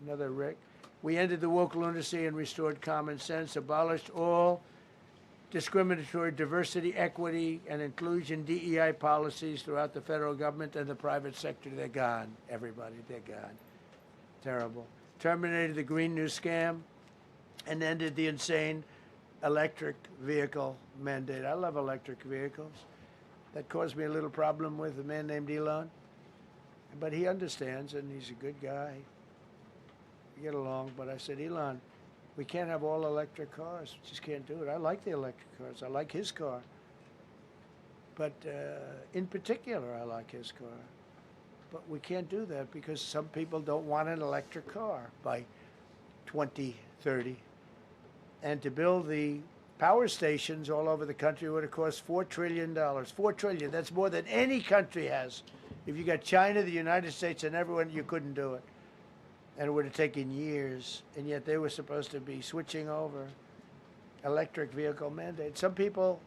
Speaker 5: Another wreck. We ended the woke lunacy and restored common sense, abolished all discriminatory diversity, equity, and inclusion, DEI policies throughout the federal government and the private sector. They're gone, everybody. They're gone. Terrible. Terminated the Green New Scam and ended the insane electric vehicle mandate. I love electric vehicles. That caused me a little problem with a man named Elon. But he understands, and he's a good guy. We get along. But I said, Elon, We can't have all electric cars. We just can't do it. I like the electric cars. I like his car. But in particular, I like his car. But we can't do that because some people don't want an electric car by 2030. And to build the power stations all over the country would have cost $4 trillion. $4 trillion. That's more than any country has. If you got China, the United States, and everyone, you couldn't do it. And it would have taken years. And yet they were supposed to be switching over electric vehicle mandate. Some people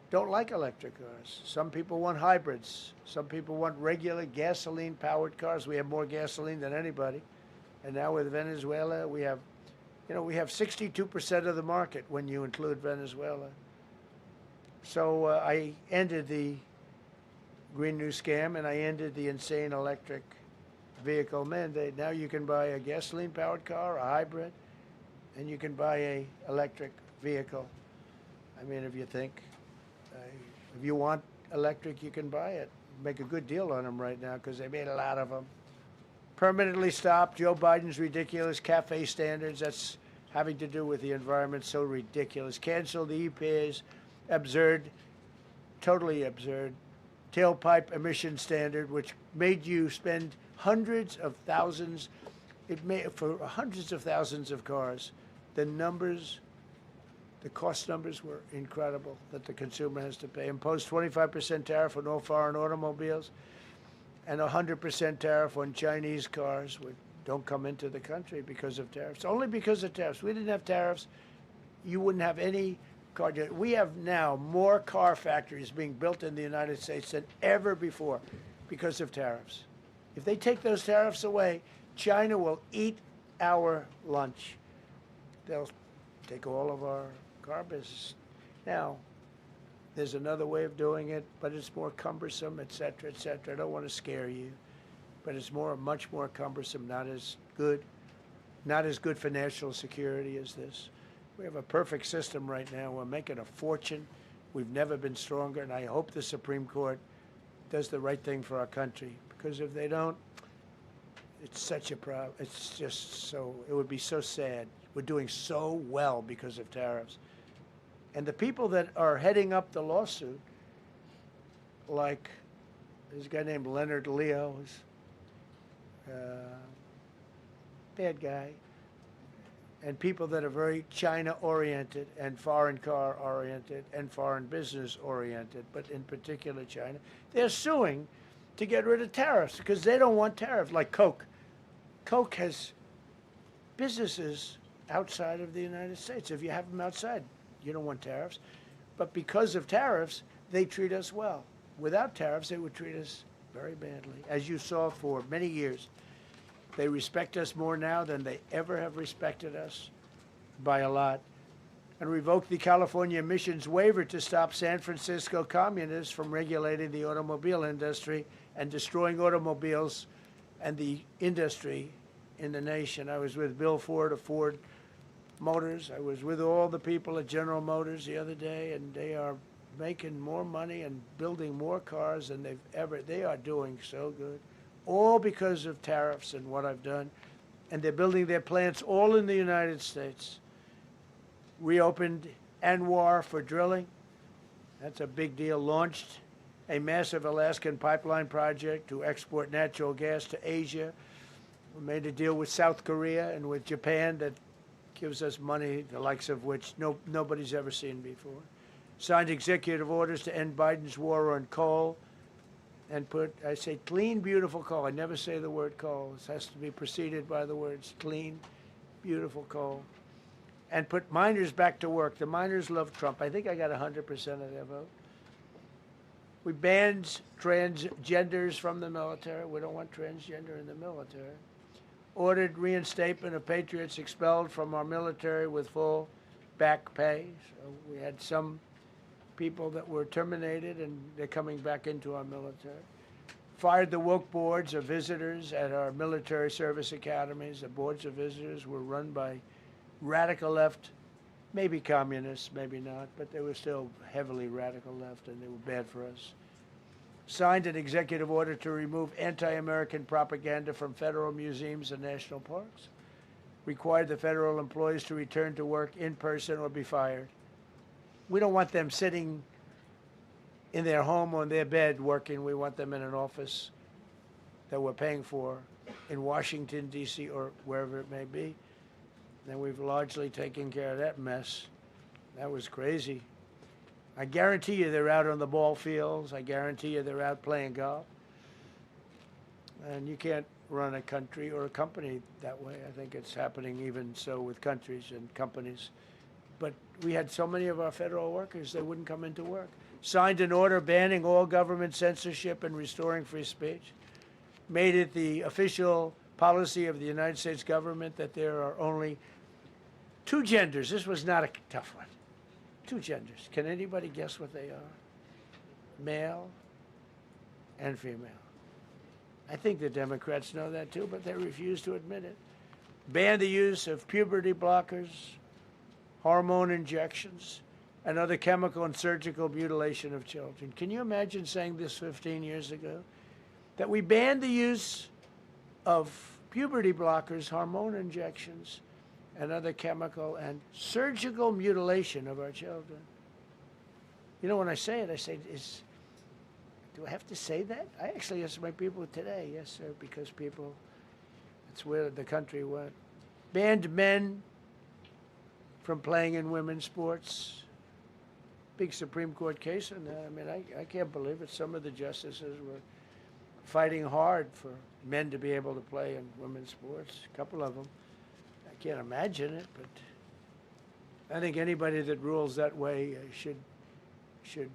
Speaker 5: don't like electric cars. Some people want hybrids. Some people want regular gasoline-powered cars. We have more gasoline than anybody. And now with Venezuela, we have 62% of the market when you include Venezuela. So I ended the Green New Scam, and I ended the insane electric vehicle mandate. Now you can buy a gasoline-powered car, a hybrid, and you can buy a electric vehicle. I mean, if you think, if you want electric, you can buy it. Make a good deal on them right now because they made a lot of them. Permanently stopped Joe Biden's ridiculous CAFE standards. That's having to do with the environment, so ridiculous. Cancel the EPA's absurd, totally absurd, tailpipe emission standard, which made you spend hundreds of thousands. It made for hundreds of thousands of cars. The numbers, the cost numbers were incredible that the consumer has to pay. Imposed 25% tariff on all foreign automobiles and 100% tariff on Chinese cars which don't come into the country because of tariffs. Only because of tariffs. We didn't have tariffs, you wouldn't have any car. We have now more car factories being built in the United States than ever before because of tariffs. If they take those tariffs away, China will eat our lunch. They'll take all of our car business. Now, there's another way of doing it, but it's more cumbersome, et cetera, et cetera. I don't want to scare you, but it's much more cumbersome, not as good for national security as this. We have a perfect system right now. We're making a fortune. We've never been stronger, and I hope the Supreme Court does the right thing for our country, because if they don't, it's such a problem. It's just so, it would be so sad. We're doing so well because of tariffs. And the people that are heading up the lawsuit, like there's a guy named Leonard Leo, who's bad guy, and people that are very China-oriented and foreign car-oriented and foreign business-oriented, but in particular China, they're suing to get rid of tariffs because they don't want tariffs, like Coke. Coke has businesses outside of the United States. If you have them outside, you don't want tariffs. But because of tariffs, they treat us well. Without tariffs, they would treat us very badly. As you saw for many years, they respect us more now than they ever have respected us by a lot. And revoked the California emissions waiver to stop San Francisco communists from regulating the automobile industry and destroying automobiles and the industry in the nation. I was with Bill Ford of Ford Motors. I was with all the people at General Motors the other day, and they are making more money and building more cars than they are doing so good. All because of tariffs and what I've done. And they're building their plants all in the United States. Reopened Anwar for drilling. That's a big deal. Launched a massive Alaskan pipeline project to export natural gas to Asia. We made a deal with South Korea and with Japan that gives us money, the likes of which nobody's ever seen before. Signed executive orders to end Biden's war on coal and I say clean, beautiful coal. I never say the word coal. It has to be preceded by the words clean, beautiful coal. And put miners back to work. The miners love Trump. I think I got 100% of their vote. We banned transgenders from the military. We don't want transgender in the military. Ordered reinstatement of patriots expelled from our military with full back pay. So we had some people that were terminated, and they're coming back into our military. Fired the woke boards of visitors at our military service academies. The boards of visitors were run by radical left, maybe communists, maybe not, but they were still heavily radical left, and they were bad for us. Signed an executive order to remove anti-American propaganda from federal museums and national parks. required the federal employees to return to work in person or be fired. We don't want them sitting in their home or in their bed working. We want them in an office that we're paying for in Washington, D.C., or wherever it may be. And we've largely taken care of that mess. That was crazy. I guarantee you they're out on the ball fields. I guarantee you they're out playing golf. And you can't run a country or a company that way. I think it's happening even so with countries and companies. But we had so many of our federal workers, they wouldn't come into work. Signed an order banning all government censorship and restoring free speech. Made it the official policy of the United States government that there are only two genders. This was not a tough one. Two genders. Can anybody guess what they are? Male and female. I think the Democrats know that too, but they refuse to admit it. Ban the use of puberty blockers, hormone injections, and other chemical and surgical mutilation of children. Can you imagine saying this 15 years ago? That we banned the use of puberty blockers, hormone injections, and other chemical and surgical mutilation of our children. You know, when I say it, I say, do I have to say that? I actually ask my people today, yes, sir, because people, that's where the country went. Banned men from playing in women's sports. Big Supreme Court case on that. I mean, I can't believe it. Some of the justices were fighting hard for men to be able to play in women's sports, a couple of them. I can't imagine it, but I think anybody that rules that way should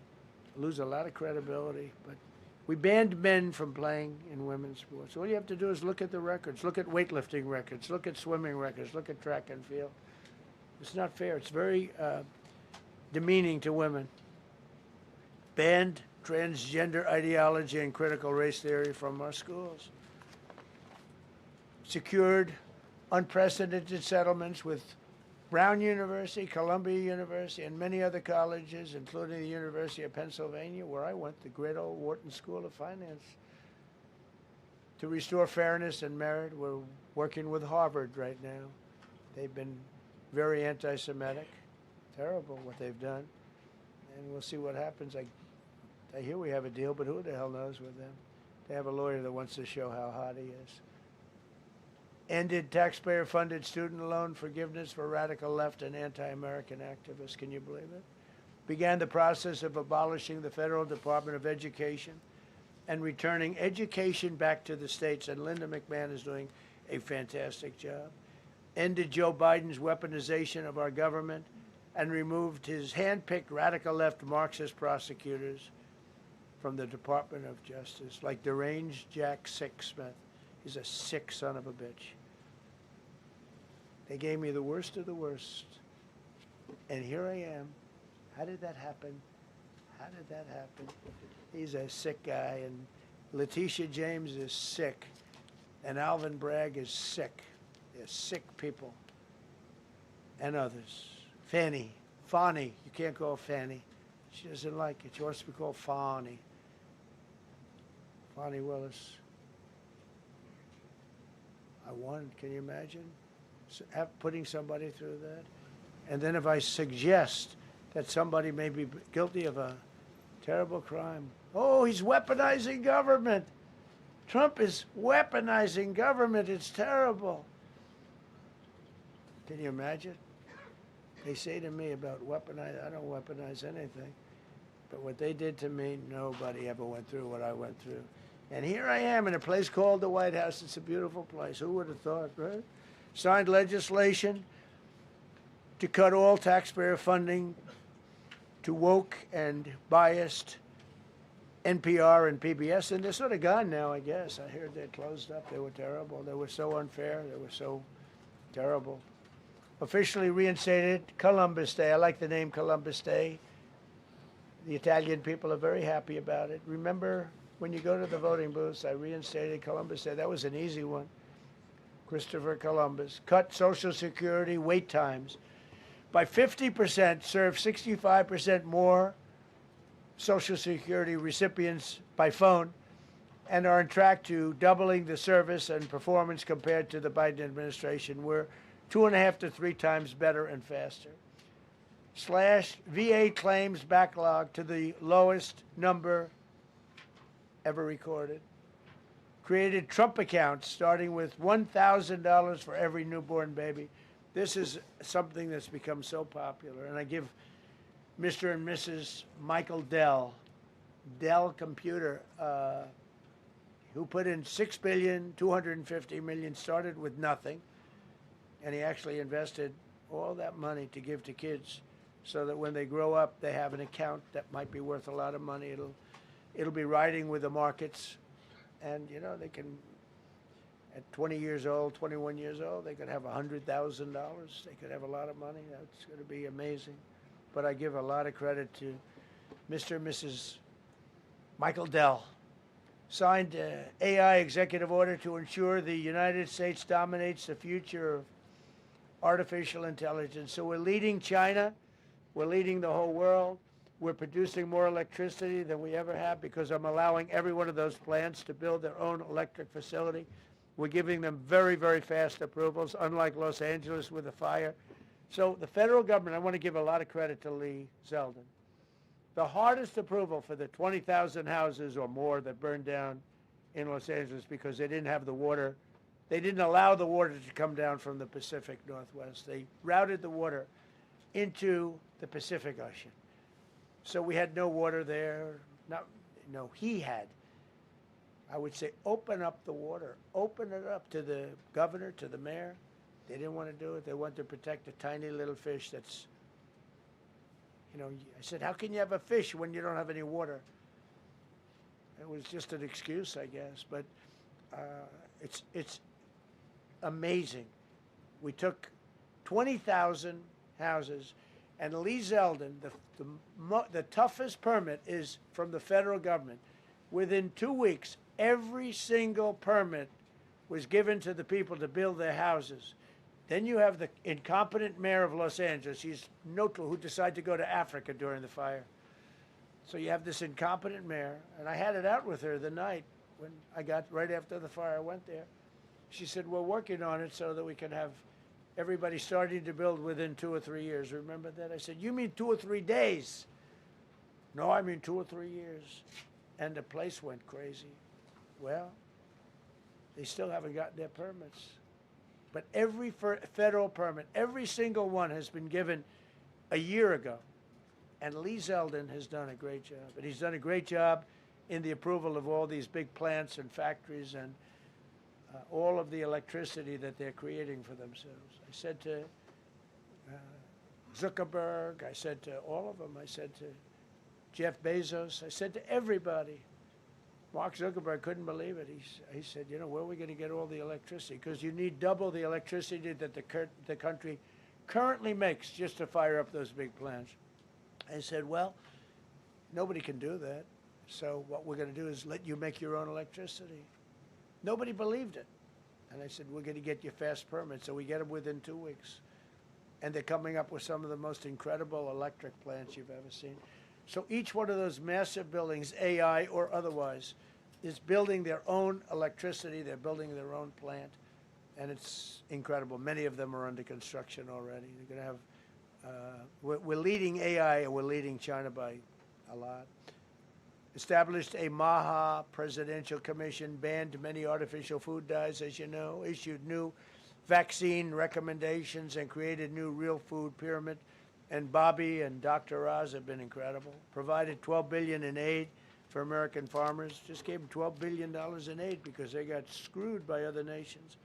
Speaker 5: lose a lot of credibility. But we banned men from playing in women's sports. All you have to do is look at the records, look at weightlifting records, look at swimming records, look at track and field. It's not fair. It's very demeaning to women. Banned transgender ideology and critical race theory from our schools. Secured unprecedented settlements with Brown University, Columbia University, and many other colleges, including the University of Pennsylvania, where I went, the great old Wharton School of Finance. To restore fairness and merit, we're working with Harvard right now. They've been very anti-Semitic. Terrible what they've done. And we'll see what happens. I hear we have a deal, but who the hell knows with them? They have a lawyer that wants to show how hot he is. Ended taxpayer-funded student loan forgiveness for radical left and anti-American activists. Can you believe it? Began the process of abolishing the Federal Department of Education and returning education back to the states. And Linda McMahon is doing a fantastic job. Ended Joe Biden's weaponization of our government and removed his hand-picked radical left Marxist prosecutors from the Department of Justice, like deranged Jack Smith. He's a sick son of a bitch. They gave me the worst of the worst. And here I am. How did that happen? How did that happen? He's a sick guy, and Letitia James is sick, and Alvin Bragg is sick. They're sick people. And others. Fani, you can't call Fanny. She doesn't like it. She wants to be called Fani. Fani Willis. I won. Can you imagine putting somebody through that? And then if I suggest that somebody may be guilty of a terrible crime, oh, he's weaponizing government. Trump is weaponizing government. It's terrible. Can you imagine? They say to me about weaponize, I don't weaponize anything. But what they did to me, nobody ever went through what I went through. And here I am in a place called the White House. It's a beautiful place. Who would have thought, right? Signed legislation to cut all taxpayer funding to woke and biased NPR and PBS. And they're sort of gone now, I guess. I heard they closed up. They were terrible. They were so unfair. They were so terrible. Officially reinstated Columbus Day. I like the name Columbus Day. The Italian people are very happy about it. Remember, when you go to the voting booths, I reinstated Columbus Day. That was an easy one. Christopher Columbus. Cut Social Security wait times by 50%, serve 65% more Social Security recipients by phone, and are on track to doubling the service and performance compared to the Biden administration. We're 2.5 to 3 times better and faster. Slash VA claims backlog to the lowest number ever recorded. Created Trump accounts starting with $1,000 for every newborn baby. This is something that's become so popular. And I give Mr. and Mrs. Michael Dell Computer, who put in $6.25 billion, started with nothing, and he actually invested all that money to give to kids so that when they grow up, they have an account that might be worth a lot of money. It'll be riding with the markets, and you know, they can, at 20 years old, 21 years old, they could have $100,000. They could have a lot of money. That's going to be amazing. But I give a lot of credit to Mr. and Mrs. Michael Dell. Signed AI executive order to ensure the United States dominates the future of artificial intelligence. So we're leading China. We're leading the whole world. We're producing more electricity than we ever have because I'm allowing every one of those plants to build their own electric facility. We're giving them very, very fast approvals, unlike Los Angeles with the fire. So the federal government, I want to give a lot of credit to Lee Zeldin. The hardest approval for the 20,000 houses or more that burned down in Los Angeles because they didn't have the water. They didn't allow the water to come down from the Pacific Northwest. They routed the water into the Pacific Ocean. So we had no water there. No, he had. I would say open up the water. Open it up to the governor, to the mayor. They didn't want to do it. They wanted to protect a tiny little fish that's, you know, I said, how can you have a fish when you don't have any water? It was just an excuse, I guess, but it's amazing. We took 20,000 houses, and Lee Zeldin, the toughest permit is from the federal government. Within 2 weeks, every single permit was given to the people to build their houses. Then you have the incompetent mayor of Los Angeles. He's neutral, who decided to go to Africa during the fire. So you have this incompetent mayor, and I had it out with her the night when I got, right after the fire, I went there. She said, we're working on it so that we can have everybody starting to build within 2 or 3 years. Remember that? I said, you mean 2 or 3 days? No, I mean 2 or 3 years. And the place went crazy. Well, they still haven't gotten their permits. But every federal permit, every single one has been given a year ago. And Lee Zeldin has done a great job. And he's done a great job in the approval of all these big plants and factories and all of the electricity that they're creating for themselves. I said to Zuckerberg, I said to all of them, I said to Jeff Bezos, I said to everybody. Mark Zuckerberg couldn't believe it. He said, you know, where are we going to get all the electricity? Because you need double the electricity that the country currently makes just to fire up those big plants. I said, well, nobody can do that. So what we're going to do is let you make your own electricity. Nobody believed it. And I said, we're going to get you fast permits. So we get them within 2 weeks. And they're coming up with some of the most incredible electric plants you've ever seen. So each one of those massive buildings, AI or otherwise, is building their own electricity. They're building their own plant. And it's incredible. Many of them are under construction already. They're going to have, we're leading AI, and we're leading China by a lot. Established a MAHA presidential commission, banned many artificial food dyes, as you know, issued new vaccine recommendations, and created new real food pyramid. And Bobby and Dr. Oz have been incredible. Provided $12 billion in aid for American farmers. Just gave them $12 billion in aid because they got screwed by other nations.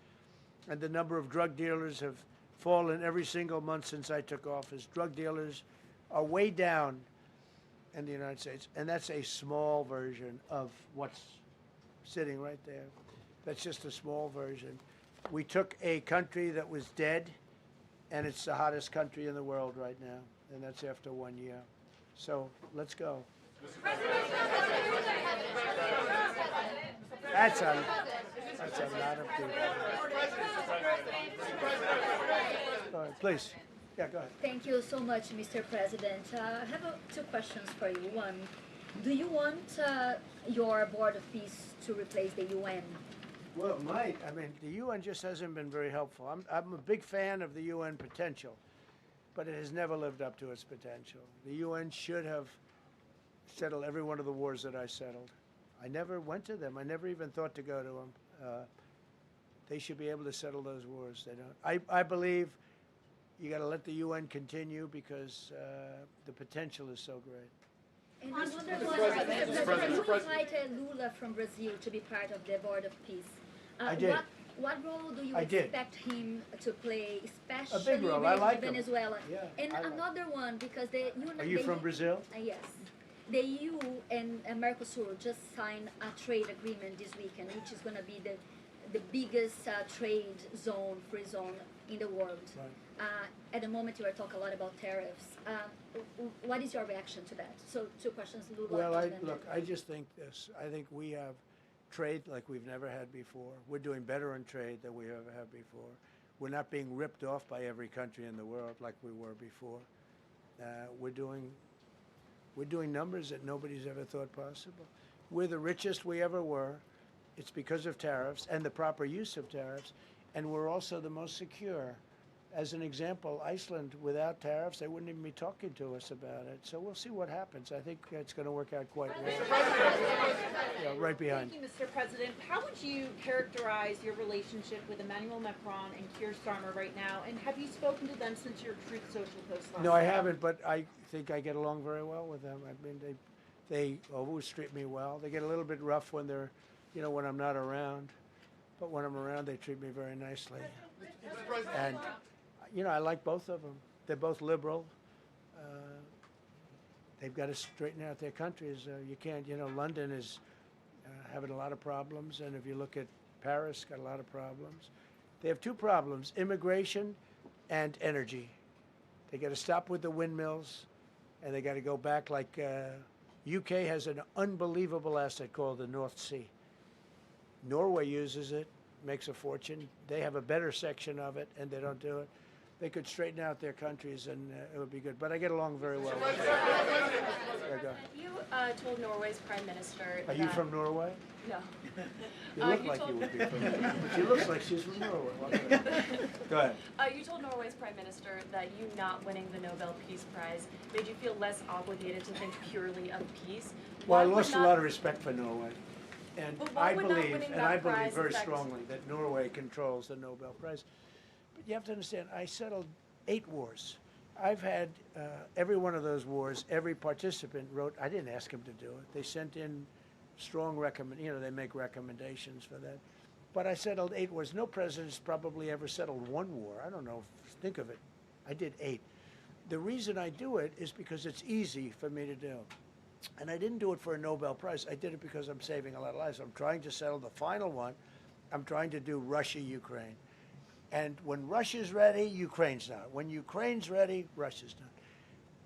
Speaker 5: And the number of drug dealers have fallen every single month since I took office. Drug dealers are way down in the United States. And that's a small version of what's sitting right there. That's just a small version. We took a country that was dead, and it's the hottest country in the world right now, and that's after 1 year. So let's go. That's a lot of people. Go ahead, please. Yeah, go ahead.
Speaker 7: Thank you so much, Mr. President. I have two questions for you. One, do you want your Board of Peace to replace the UN?
Speaker 5: Well, it might. I mean, the UN just hasn't been very helpful. I'm a big fan of the UN potential, but it has never lived up to its potential. The UN should have settled every one of the wars that I settled. I never went to them. I never even thought to go to them. They should be able to settle those wars. They don't. I believe you got to let the UN continue because the potential is so great.
Speaker 7: And I wonder, Mr. President, you invited Lula from Brazil to be part of the Board of Peace.
Speaker 5: I did.
Speaker 7: What role do you
Speaker 5: I did.
Speaker 7: expect him to play, especially
Speaker 5: A big role. I
Speaker 7: with
Speaker 5: like him.
Speaker 7: Venezuela?
Speaker 5: Yeah,
Speaker 7: And
Speaker 5: I like
Speaker 7: another one, because the
Speaker 5: Are you from Brazil?
Speaker 7: Yes. The EU and Mercosur just signed a trade agreement this weekend, which is going to be the biggest trade zone, free zone in the world.
Speaker 5: Right.
Speaker 7: At the moment, you are talking a lot about tariffs. What is your reaction to that? So, two questions, Lula.
Speaker 5: Well,
Speaker 7: and then-
Speaker 5: look, I just think this. I think we have trade like we've never had before. We're doing better in trade than we ever have before. We're not being ripped off by every country in the world like we were before. We're doing numbers that nobody's ever thought possible. We're the richest we ever were. It's because of tariffs and the proper use of tariffs. And we're also the most secure. As an example, Iceland, without tariffs, they wouldn't even be talking to us about it. So we'll see what happens. I think it's going to work out quite well. Yeah, right behind.
Speaker 8: Thank you, Mr. President. How would you characterize your relationship with Emmanuel Macron and Keir Starmer right now? And have you spoken to them since your Truth Social post last
Speaker 5: No, I
Speaker 8: night?
Speaker 5: haven't, but I think I get along very well with them. I mean, they always treat me well. They get a little bit rough when they're, when I'm not around. But when I'm around, they treat me very nicely. And, I like both of them. They're both liberal. They've got to straighten out their countries. You can't, London is having a lot of problems. And if you look at Paris, got a lot of problems. They have two problems, immigration and energy. They got to stop with the windmills, and they got to go back like UK has an unbelievable asset called the North Sea. Norway uses it, makes a fortune. They have a better section of it, and they don't do it. They could straighten out their countries, and it would be good. But I get along very well with them. There you go.
Speaker 9: You told Norway's prime minister.
Speaker 5: Are you from Norway?
Speaker 9: No.
Speaker 5: You look like you would be from Norway. She looks like she's from Norway. Go ahead.
Speaker 9: You told Norway's prime minister that you not winning the Nobel Peace Prize made you feel less obligated to think purely of peace.
Speaker 5: Well, I
Speaker 9: Why would
Speaker 5: lost a
Speaker 9: not-
Speaker 5: lot of respect for Norway. And
Speaker 9: But why
Speaker 5: I
Speaker 9: would not
Speaker 5: believe,
Speaker 9: winning
Speaker 5: and
Speaker 9: that
Speaker 5: I believe
Speaker 9: prize
Speaker 5: very
Speaker 9: affect-
Speaker 5: strongly that Norway controls the Nobel Prize. But you have to understand, I settled 8 wars. I've had every one of those wars, every participant wrote, I didn't ask them to do it. They sent in strong they make recommendations for that. But I settled 8 wars. No president's probably ever settled 1 war. I don't know, think of it. I did 8. The reason I do it is because it's easy for me to do. And I didn't do it for a Nobel Prize. I did it because I'm saving a lot of lives. I'm trying to settle the final one. I'm trying to do Russia-Ukraine. And when Russia's ready, Ukraine's not. When Ukraine's ready, Russia's not.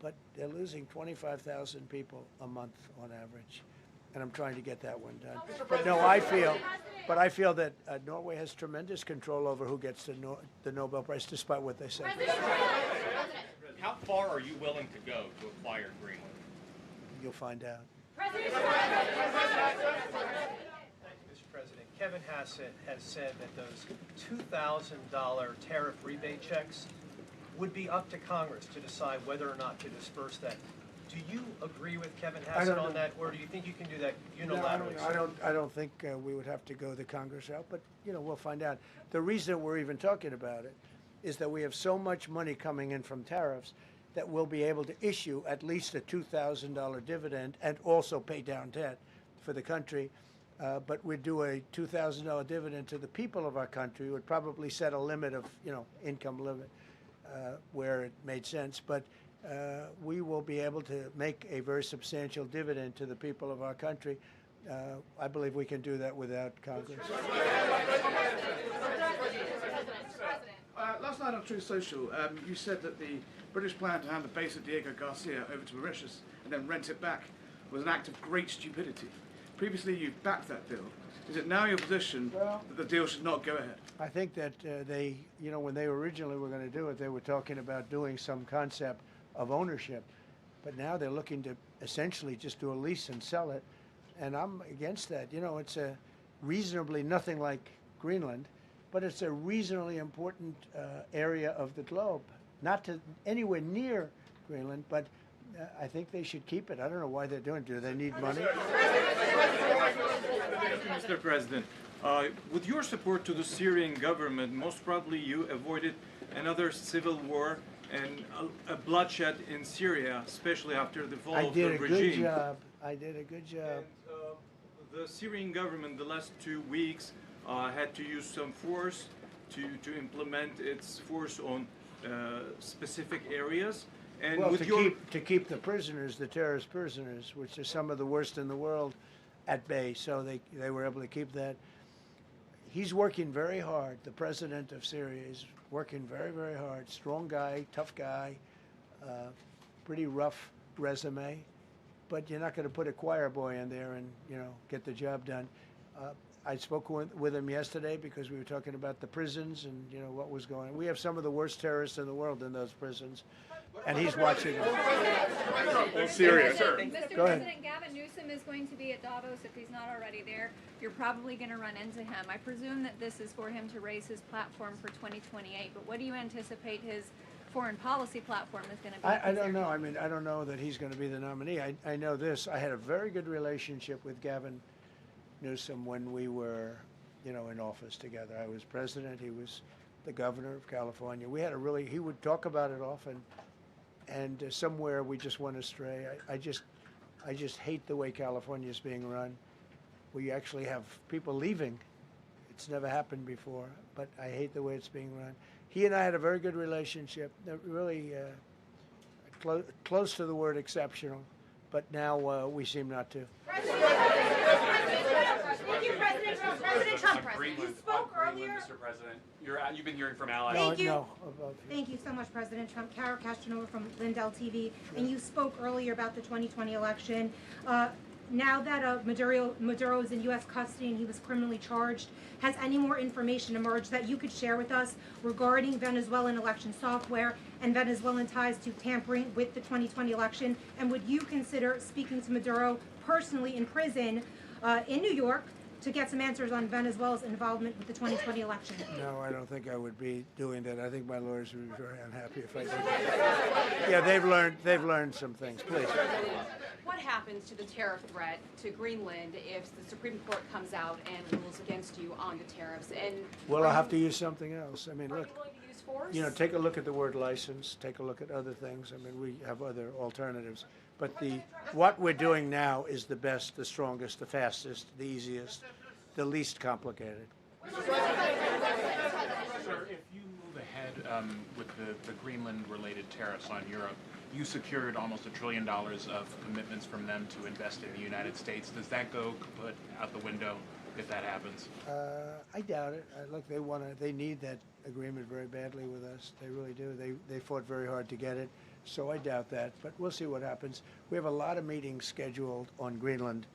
Speaker 5: But they're losing 25,000 people a month on average. And I'm trying to get that one done. But no, I feel that Norway has tremendous control over who gets the Nobel Prize, despite what they say.
Speaker 3: How far are you willing to go to acquire Greenland?
Speaker 5: You'll find out.
Speaker 2: Mr. President, Kevin Hassett has said that those $2,000 tariff rebate checks would be up to Congress to decide whether or not to disperse that. Do you agree with Kevin Hassett on that, or do you think you can do that unilaterally?
Speaker 5: No, I don't think we would have to go the Congress route, but we'll find out. The reason we're even talking about it is that we have so much money coming in from tariffs that we'll be able to issue at least a $2,000 dividend and also pay down debt for the country. But we'd do a $2,000 dividend to the people of our country. Would probably set a limit of, income limit where it made sense. But we will be able to make a very substantial dividend to the people of our country. I believe we can do that without Congress.
Speaker 10: Last night on Truth Social, you said that the British plan to hand the base of Diego Garcia over to Mauritius and then rent it back was an act of great stupidity. Previously, you backed that deal. Is it now your position that the deal should not go ahead?
Speaker 5: I think that they, when they originally were going to do it, they were talking about doing some concept of ownership. But now they're looking to essentially just do a lease and sell it. And I'm against that. It's a reasonably nothing like Greenland, but it's a reasonably important area of the globe. Not to anywhere near Greenland, but I think they should keep it. I don't know why they're doing it. Do they need money?
Speaker 11: Mr. President, with your support to the Syrian government, most probably you avoided another civil war and a bloodshed in Syria, especially after the fall of the regime.
Speaker 5: I did a good job. I did a good job.
Speaker 11: And, the Syrian government, the last 2 weeks, had to use some force to implement its force on specific areas. And
Speaker 5: Well,
Speaker 11: with
Speaker 5: to keep the prisoners, the terrorist prisoners, which are some of the worst in the world, at bay. So they were able to keep that. He's working very hard. The president of Syria is working very, very hard. Strong guy, tough guy, pretty rough resume. But you're not going to put a choir boy in there and, get the job done. I spoke with him yesterday because we were talking about the prisons and, what was going on. We have some of the worst terrorists in the world in those prisons, and he's watching them.
Speaker 10: Syria.
Speaker 12: Mr.
Speaker 5: Go ahead.
Speaker 12: President, Gavin Newsom is going to be at Davos if he's not already there. You're probably going to run into him. I presume that this is for him to raise his platform for 2028, but what do you anticipate his foreign policy platform is going to be?
Speaker 5: I don't know. I mean, I don't know that he's going to be the nominee. I know this. I had a very good relationship with Gavin Newsom when we were, in office together. I was president. He was the governor of California. We had he would talk about it often, and somewhere we just went astray. I just hate the way California is being run. We actually have people leaving. It's never happened before, but I hate the way it's being run. He and I had a very good relationship, really close to the word exceptional, but now we seem not to.
Speaker 8: Thank you, President Trump. President Trump, you spoke earlier.
Speaker 3: Mr. President, you've been hearing from allies.
Speaker 5: No,
Speaker 13: Thank you.
Speaker 5: no,
Speaker 13: Thank you so much, President Trump. Kara Castronova from Lindell TV, and you spoke earlier about the 2020 election. Now that Maduro is in U.S. custody and he was criminally charged, has any more information emerged that you could share with us regarding Venezuelan election software and Venezuelan ties to tampering with the 2020 election? And would you consider speaking to Maduro personally in prison in New York to get some answers on Venezuela's involvement with the 2020 election?
Speaker 5: No, I don't think I would be doing that. I think my lawyers would be very unhappy if I did that. Yeah, they've learned some things. Please.
Speaker 14: What happens to the tariff threat to Greenland if the Supreme Court comes out and rules against you on the tariffs? And
Speaker 5: Well, I'll have to use something else. I mean,
Speaker 14: are
Speaker 5: look,
Speaker 14: you willing to use force?
Speaker 5: take a look at the word license. Take a look at other things. I mean, we have other alternatives. But what we're doing now is the best, the strongest, the fastest, the easiest, the least complicated.
Speaker 15: Sir, if you move ahead with the Greenland-related tariffs on Europe, you secured almost $1 trillion of commitments from them to invest in the United States. Does that go kaput out the window if that happens?
Speaker 5: I doubt it. Look, they need that agreement very badly with us. They really do. They fought very hard to get it. So I doubt that, but we'll see what happens. We have a lot of meetings scheduled on Greenland.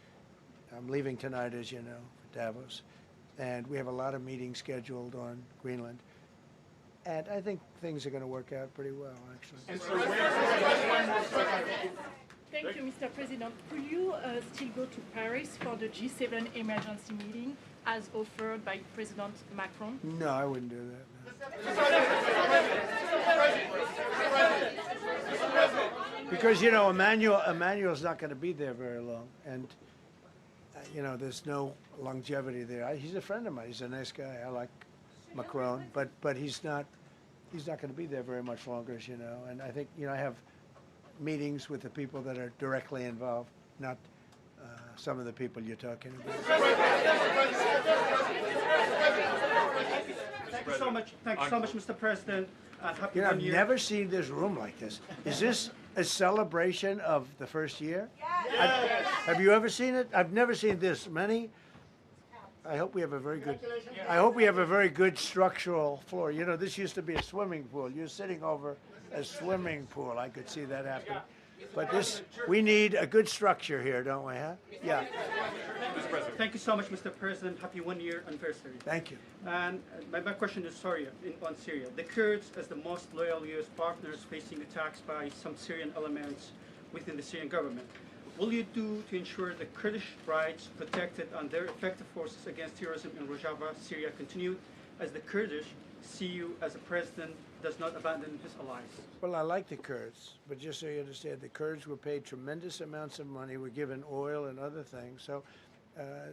Speaker 5: I'm leaving tonight, as you know, for Davos, and we have a lot of meetings scheduled on Greenland. And I think things are going to work out pretty well, actually.
Speaker 12: Thank you, Mr. President. Could you still go to Paris for the G7 emergency meeting as offered by President Macron?
Speaker 5: No, I wouldn't do that. No. Because, Emmanuel's not going to be there very long. And, there's no longevity there. He's a friend of mine. He's a nice guy. I like Macron. But he's not going to be there very much longer, as you know. And I think, I have meetings with the people that are directly involved, not some of the people you're talking about.
Speaker 16: Thank you so much. Thank you so much, Mr. President. Happy
Speaker 5: I've
Speaker 16: New Year.
Speaker 5: never seen this room like this. Is this a celebration of the first year? Yes. Have you ever seen it? I've never seen this many. I hope we have a very good structural floor. This used to be a swimming pool. You're sitting over a swimming pool. I could see that happen. But we need a good structure here, don't we, huh? Yeah.
Speaker 16: Thank you so much, Mr. President. Happy 1 year anniversary.
Speaker 5: Thank you.
Speaker 16: And my question is on Syria. The Kurds, as the most loyal U.S. partners, facing attacks by some Syrian elements within the Syrian government. will you do to ensure the Kurdish rights protected and their effective forces against terrorism in Rojava, Syria continue, as the Kurdish see you as a president does not abandon his allies?
Speaker 5: Well, I like the Kurds, but just so you understand, the Kurds were paid tremendous amounts of money, were given oil and other things, so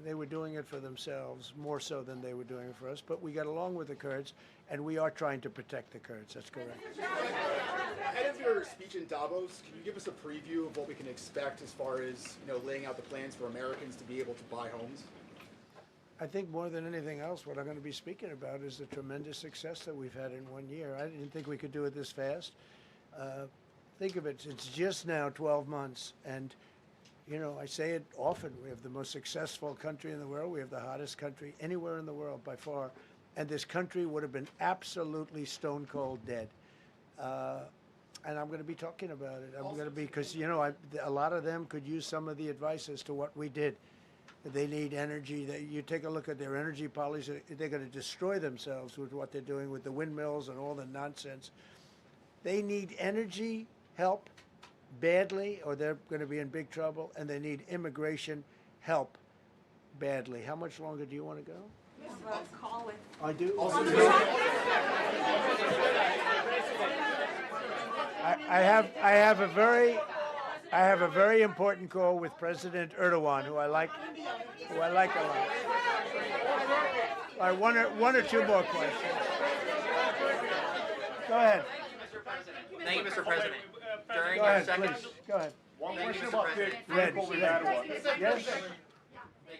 Speaker 5: they were doing it for themselves, more so than they were doing it for us. But we got along with the Kurds, and we are trying to protect the Kurds. That's correct.
Speaker 17: Ahead of your speech in Davos, can you give us a preview of what we can expect as far as laying out the plans for Americans to be able to buy homes?
Speaker 5: I think more than anything else, what I'm going to be speaking about is the tremendous success that we've had in 1 year. I didn't think we could do it this fast. Think of it, it's just now 12 months, and I say it often, we have the most successful country in the world. We have the hottest country anywhere in the world by far. And this country would have been absolutely stone cold dead. And I'm going to be talking about it. I'm going to be, because, a lot of them could use some of the advice as to what we did. They need energy. You take a look at their energy policy, they're going to destroy themselves with what they're doing with the windmills and all the nonsense. They need energy help badly, or they're going to be in big trouble, and they need immigration help badly. How much longer do you want to go?
Speaker 14: Call with.
Speaker 5: I do. I have a very important call with President Erdogan, who I like a lot. All right, one or two more questions. Go ahead.
Speaker 18: Thank you, Mr. President. During
Speaker 5: Go
Speaker 18: your
Speaker 5: ahead,
Speaker 18: second,
Speaker 5: please. Go ahead.
Speaker 17: One
Speaker 18: Thank you,
Speaker 17: question
Speaker 18: Mr.
Speaker 17: about the
Speaker 18: President.
Speaker 17: critical we had one.
Speaker 5: Yes.
Speaker 18: Thank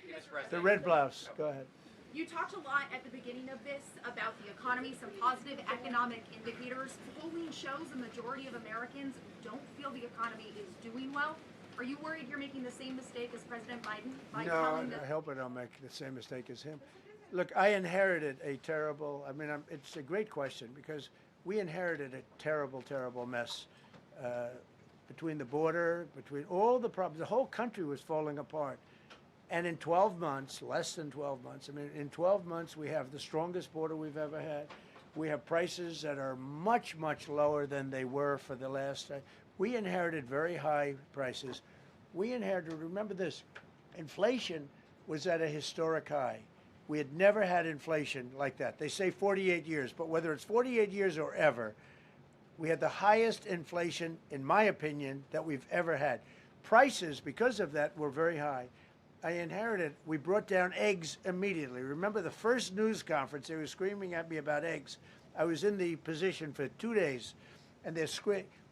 Speaker 18: you, Mr. President.
Speaker 5: The red blouse. Go ahead.
Speaker 19: You talked a lot at the beginning of this about the economy, some positive economic indicators. Polling shows the majority of Americans don't feel the economy is doing well. Are you worried you're making the same mistake as President Biden by
Speaker 5: No,
Speaker 19: telling the
Speaker 5: I hope I don't make the same mistake as him. Look, I inherited a terrible, it's a great question, because we inherited a terrible, terrible mess between the border, between all the problems. The whole country was falling apart. And in 12 months, less than 12 months, in 12 months, we have the strongest border we've ever had. We have prices that are much, much lower than they were for the last. We inherited very high prices. We inherited, remember this, inflation was at a historic high. We had never had inflation like that. They say 48 years, but whether it's 48 years or ever, we had the highest inflation, in my opinion, that we've ever had. Prices, because of that, were very high. I inherited, we brought down eggs immediately. Remember the first news conference, they were screaming at me about eggs. I was in the position for 2 days, and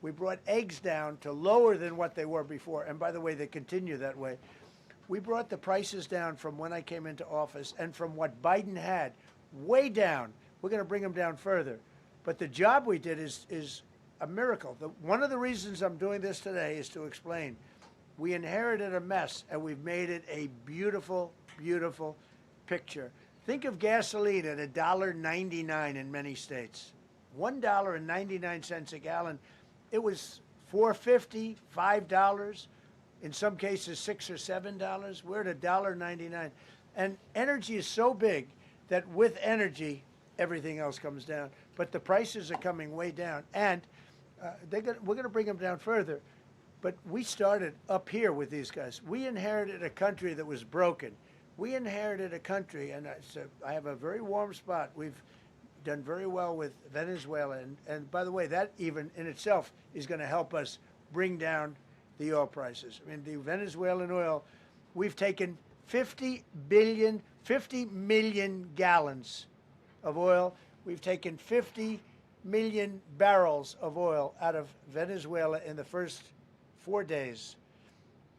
Speaker 5: we brought eggs down to lower than what they were before. And by the way, they continue that way. We brought the prices down from when I came into office and from what Biden had, way down. We're going to bring them down further. But the job we did is a miracle. One of the reasons I'm doing this today is to explain. We inherited a mess, and we've made it a beautiful, beautiful picture. Think of gasoline at $1.99 in many states. $1.99 a gallon. It was $4.50, $5, in some cases $6 or $7. We're at $1.99. And energy is so big that with energy, everything else comes down. But the prices are coming way down, and we're going to bring them down further. But we started up here with these guys. We inherited a country that was broken. We inherited a country, and I have a very warm spot. We've done very well with Venezuela. And by the way, that even in itself is going to help us bring down the oil prices. The Venezuelan oil, we've taken 50 million gallons of oil. We've taken 50 million barrels of oil out of Venezuela in the first 4 days.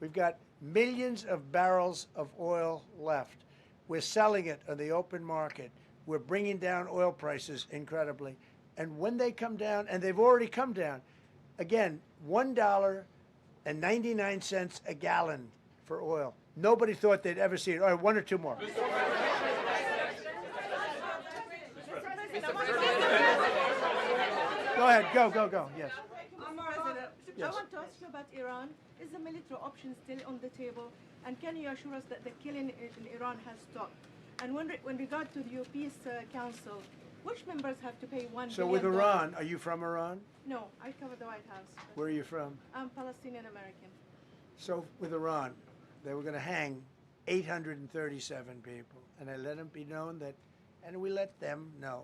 Speaker 5: We've got millions of barrels of oil left. We're selling it on the open market. We're bringing down oil prices incredibly. And when they come down, and they've already come down, again, $1.99 a gallon for oil. Nobody thought they'd ever see it. All right, one or two more. Go ahead, go, yes.
Speaker 20: I want to ask you about Iran. Is the military option still on the table? And can you assure us that the killing in Iran has stopped? And when regard to the Peace Council, which members have to pay $1 billion?
Speaker 5: So with Iran, are you from Iran?
Speaker 20: No, I cover the White House.
Speaker 5: Where are you from?
Speaker 20: I'm Palestinian American.
Speaker 5: So with Iran, they were going to hang 837 people, and I let them be known that, and we let them know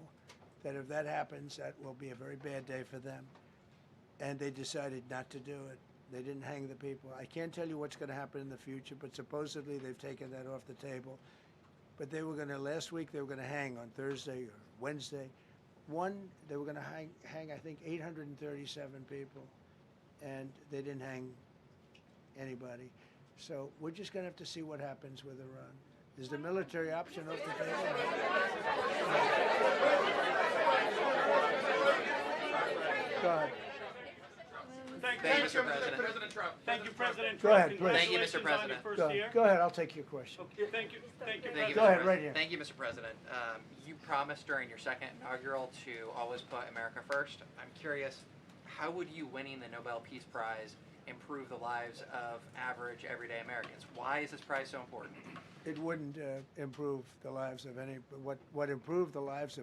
Speaker 5: that if that happens, that will be a very bad day for them. And they decided not to do it. They didn't hang the people. I can't tell you what's going to happen in the future, but supposedly they've taken that off the table. But they were going to, last week, they were going to hang on Thursday or Wednesday. They were going to hang, I think, 837 people, and they didn't hang anybody. So we're just going to have to see what happens with Iran. Is the military option off the table? Go ahead.
Speaker 18: Thank you, Mr. President.
Speaker 3: President Trump.
Speaker 16: Thank you, President
Speaker 5: Go
Speaker 16: Trump.
Speaker 5: ahead, please.
Speaker 18: Thank you, Mr.
Speaker 16: Congratulations on your
Speaker 18: President.
Speaker 16: first year.
Speaker 5: Go ahead, I'll take your question.
Speaker 16: Okay, thank you,
Speaker 18: Thank you,
Speaker 5: Go
Speaker 18: Mr.
Speaker 5: ahead, right
Speaker 18: President.
Speaker 5: here.
Speaker 18: Thank you, Mr. President. You promised during your second inaugural to always put America first. I'm curious, how would you winning the Nobel Peace Prize improve the lives of average, everyday Americans? Why is this prize so important?
Speaker 5: It wouldn't improve the lives of any, but what improved the lives of